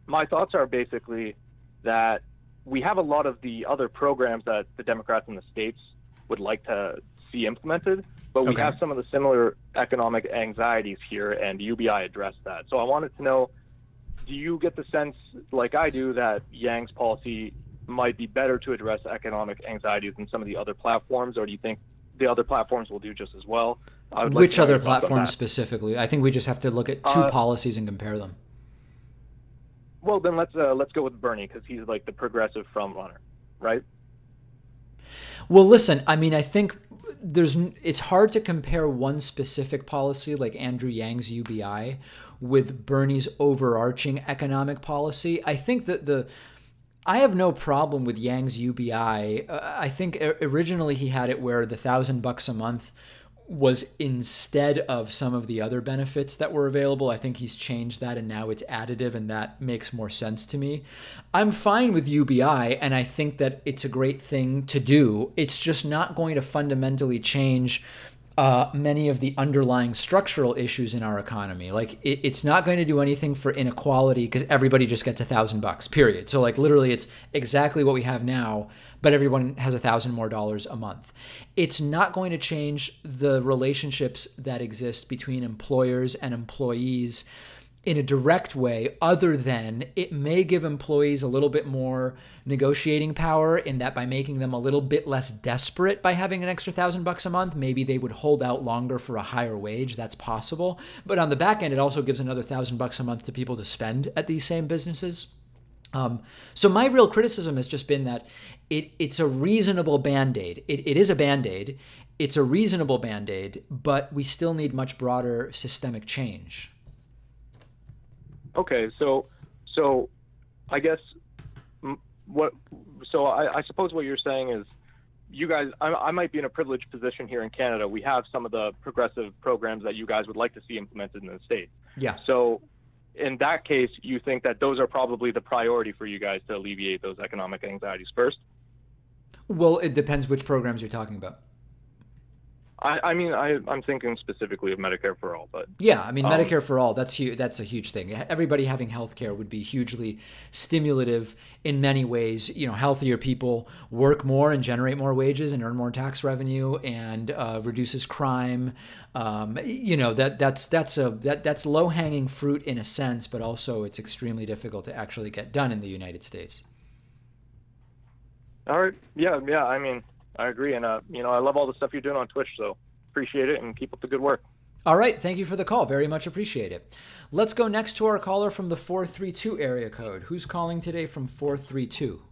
my thoughts are basically that we have a lot of the other programs that the Democrats in the States would like to see implemented, but we have some of the similar economic anxieties here, and UBI addressed that. So I wanted to know, do you get the sense, like I do, that Yang's policy might be better to address economic anxieties than some of the other platforms, or do you think the other platforms will do just as well? Which other platforms specifically? I think we just have to look at two policies and compare them. Well, then let's go with Bernie because he's like the progressive front runner, right? Well, listen, I mean, I think it's hard to compare one specific policy like Andrew Yang's UBI with Bernie's overarching economic policy. I think that I have no problem with Yang's UBI. I think originally he had it where the $1,000 a month was instead of some of the other benefits that were available. I think he's changed that and now it's additive, and that makes more sense to me. I'm fine with UBI, and I think that it's a great thing to do. It's just not going to fundamentally change many of the underlying structural issues in our economy. Like it's not going to do anything for inequality because everybody just gets $1,000, period. So like literally it's exactly what we have now, but everyone has $1,000 more a month. It's not going to change the relationships that exist between employers and employees in a direct way, other than it may give employees a little bit more negotiating power in that by making them a little bit less desperate by having an extra $1,000 a month, maybe they would hold out longer for a higher wage. That's possible. But on the back end, it also gives another $1,000 a month to people to spend at these same businesses. So my real criticism has just been that it's a reasonable Band-Aid. It is a Band-Aid. It's a reasonable Band-Aid, but we still need much broader systemic change. Okay, so I guess I suppose what you're saying is you guys, I might be in a privileged position here in Canada. We have some of the progressive programs that you guys would like to see implemented in the States. Yeah. So in that case, you think that those are probably the priority for you guys to alleviate those economic anxieties first? Well, it depends which programs you're talking about. I'm thinking specifically of Medicare for All, but yeah, Medicare for All, that's a huge thing. Everybody having health care would be hugely stimulative in many ways. Healthier people work more and generate more wages and earn more tax revenue, and reduces crime. That's low-hanging fruit in a sense, but also it's extremely difficult to actually get done in the United States. All right. Yeah. I agree, and I love all the stuff you're doing on Twitch, so appreciate it, and keep up the good work. All right, thank you for the call. Very much appreciate it. Let's go next to our caller from the 432 area code. Who's calling today from 432?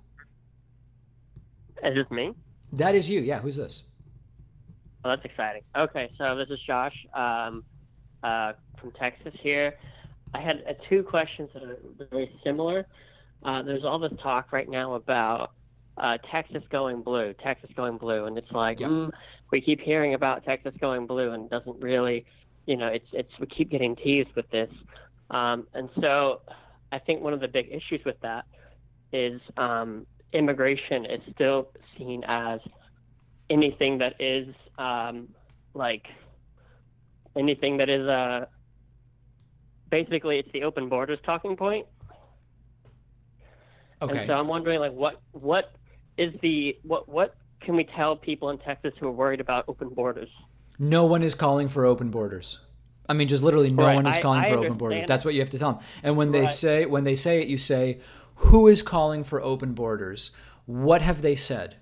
Is this me? That is you, yeah. Who's this? Oh, that's exciting. Okay, so this is Josh from Texas here. I had two questions that are very similar. There's all this talk right now about Texas going blue, and it's like, yep. We keep hearing about Texas going blue, and it doesn't really, we keep getting teased with this, and so I think one of the big issues with that is immigration is still seen as anything that is basically it's the open borders talking point. Okay. And so I'm wondering, what can we tell people in Texas who are worried about open borders? No one is calling for open borders. Just literally no one is calling for open borders. That's what you have to tell them. And when they say it, you say, who is calling for open borders? What have they said?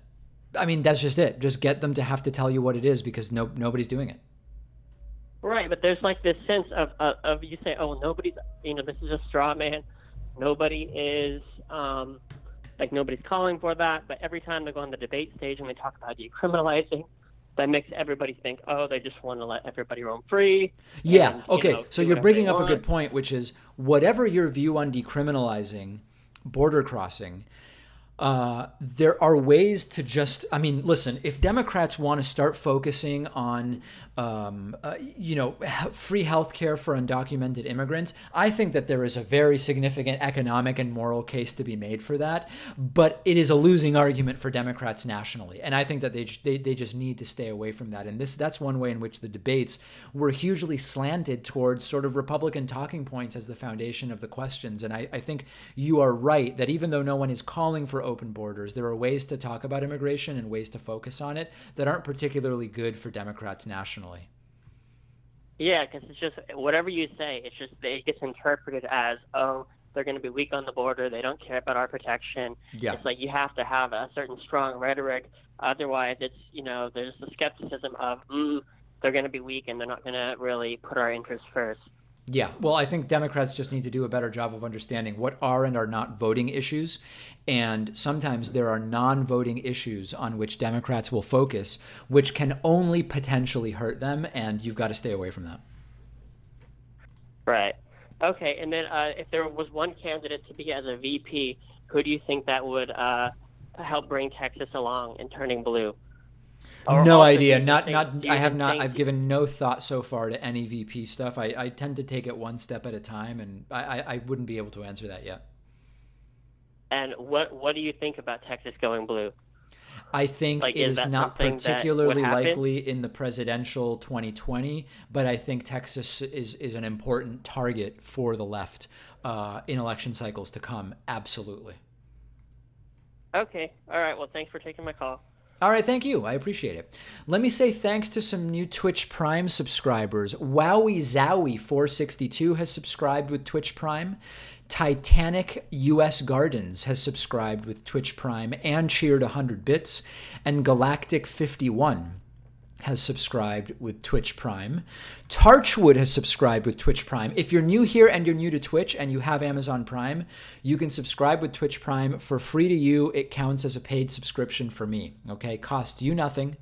That's just it. Just get them to have to tell you what it is, because nobody's doing it. Right, but there's this sense of you say, oh, nobody's, this is a straw man. Nobody is, nobody's calling for that, but every time they go on the debate stage and they talk about decriminalizing, that makes everybody think, oh, they just want to let everybody roam free. Yeah, and, okay, so you're bringing up a good point, which is whatever your view on decriminalizing border crossing, there are ways to just, listen, if Democrats want to start focusing on, free health care for undocumented immigrants, I think that there is a very significant economic and moral case to be made for that. But it is a losing argument for Democrats nationally. And I think that they just need to stay away from that. And that's one way in which the debates were hugely slanted towards sort of Republican talking points as the foundation of the questions. And I think you are right that even though no one is calling for open borders, there are ways to talk about immigration and ways to focus on it that aren't particularly good for Democrats nationally. Yeah, because it's just whatever you say, it gets interpreted as, oh, they're going to be weak on the border, they don't care about our protection. Yeah. It's like you have to have a certain strong rhetoric, otherwise it's, there's the skepticism of, they're going to be weak and they're not going to really put our interests first. Yeah, well, I think Democrats just need to do a better job of understanding what are and are not voting issues. And sometimes there are non-voting issues on which Democrats will focus, which can only potentially hurt them. And you've got to stay away from that. Right. Okay. And then if there was one candidate to be as a VP, who do you think that would help bring Texas along in turning blue? No also, idea. do you I have even not. think- I've given no thought so far to any VP stuff. I tend to take it one step at a time, and I wouldn't be able to answer that yet. And what do you think about Texas going blue? I think Like, it is is that not something that would particularly happen? likely in the presidential 2020, but I think Texas is an important target for the left in election cycles to come. Absolutely. Okay. All right. Well, thanks for taking my call. All right, thank you. I appreciate it. Let me say thanks to some new Twitch Prime subscribers. Wowie Zowie 462 has subscribed with Twitch Prime. Titanic US Gardens has subscribed with Twitch Prime and cheered 100 bits. And Galactic 51 has subscribed with Twitch Prime. Tarchwood has subscribed with Twitch Prime. If you're new here and you're new to Twitch and you have Amazon Prime, you can subscribe with Twitch Prime for free to you. It counts as a paid subscription for me. Okay, costs you nothing.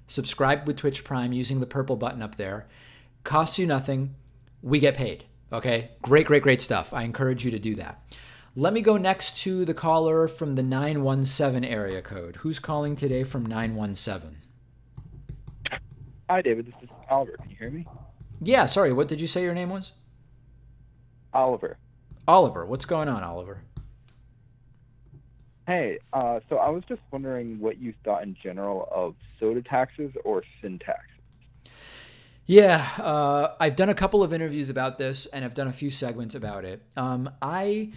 Subscribe with Twitch Prime using the purple button up there. Costs you nothing. We get paid. Okay, great stuff. I encourage you to do that. Let me go next to the caller from the 917 area code. Who's calling today from 917? Hi, David. This is Oliver. Can you hear me? Yeah, sorry. What did you say your name was? Oliver. Oliver. What's going on, Oliver? Hey, so I was just wondering what you thought in general of soda taxes or sin taxes. Yeah, I've done a couple of interviews about this, and I've done a few segments about it. I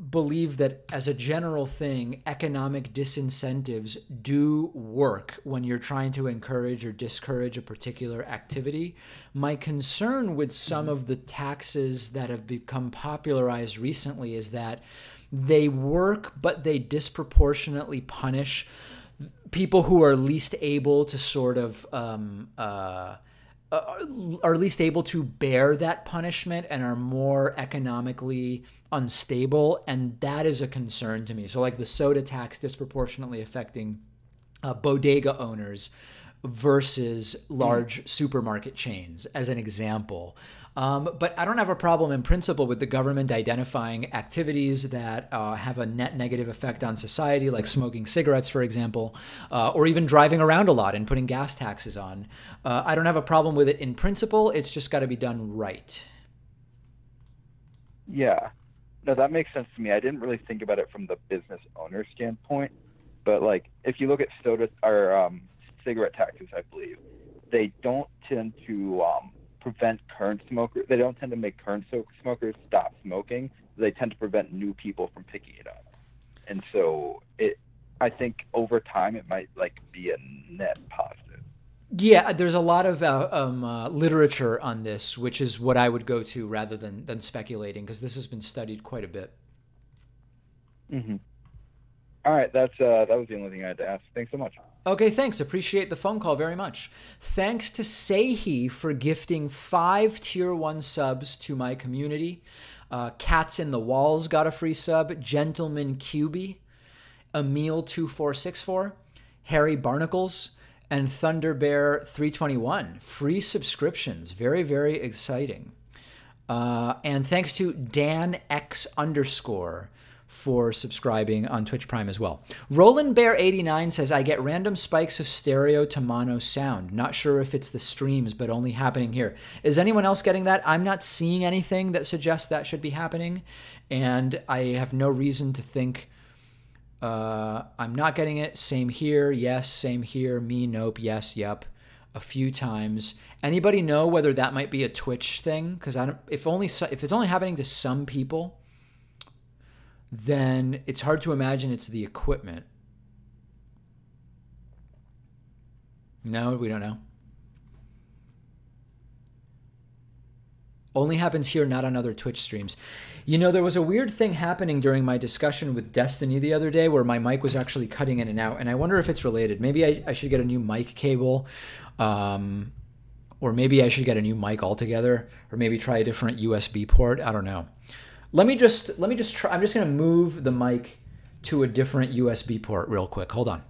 believe that as a general thing, economic disincentives do work when you're trying to encourage or discourage a particular activity. My concern with some of the taxes that have become popularized recently is that they work, but they disproportionately punish people who are least able to sort of are least able to bear that punishment and are more economically unstable, and that is a concern to me. So like the soda tax disproportionately affecting bodega owners versus large supermarket chains as an example. But I don't have a problem in principle with the government identifying activities that have a net negative effect on society, like smoking cigarettes, for example, or even driving around a lot and putting gas taxes on. I don't have a problem with it in principle. It's just got to be done right. Yeah. No, that makes sense to me. I didn't really think about it from the business owner standpoint, but like if you look at soda or cigarette taxes, I believe they don't tend to prevent current smokers. They don't tend to make current smokers stop smoking. They tend to prevent new people from picking it up. And so I think over time it might like be a net positive. Yeah, there's a lot of literature on this, which is what I would go to rather than speculating, because this has been studied quite a bit. Mm-hmm. All right, that was the only thing I had to ask. Thanks so much. Okay, thanks. Appreciate the phone call very much. Thanks to Sehi for gifting 5 Tier 1 subs to my community. Cats in the Walls got a free sub. Gentleman QB, Emil2464, Harry Barnacles, and Thunderbear 321. Free subscriptions. Very, very exciting. And thanks to Dan X _ for subscribing on Twitch Prime as well. Roland Bear 89 says, I get random spikes of stereo to mono sound. Not sure if it's the streams, but only happening here. Is anyone else getting that? I'm not seeing anything that suggests that should be happening, and I have no reason to think I'm not getting it. Same here. Yes. Same here. Me. Nope. Yes. Yep. A few times. Anybody know whether that might be a Twitch thing? Because if it's only happening to some people, then it's hard to imagine it's the equipment. No, we don't know. Only happens here, not on other Twitch streams. You know, there was a weird thing happening during my discussion with Destiny the other day where my mic was actually cutting in and out, and I wonder if it's related. Maybe I should get a new mic cable, or maybe I should get a new mic altogether, or maybe try a different USB port. I don't know. Let me just try. I'm just going to move the mic to a different USB port real quick. Hold on.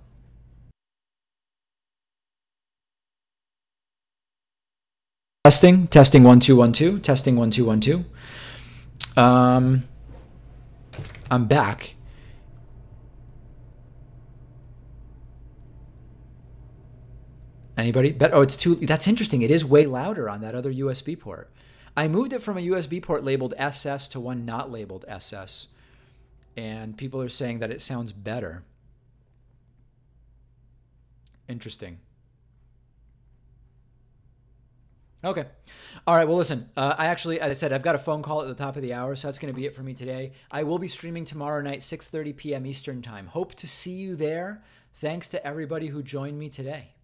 Testing 1 2 1 2. Testing 1 2 1 2. I'm back. Anybody? Oh, it's too. That's interesting. It is way louder on that other USB port. I moved it from a USB port labeled SS to one not labeled SS, and people are saying that it sounds better. Interesting. Okay. All right. Well, listen, I actually, as I said, I've got a phone call at the top of the hour, so that's going to be it for me today. I will be streaming tomorrow night, 6:30 p.m. Eastern time. Hope to see you there. Thanks to everybody who joined me today.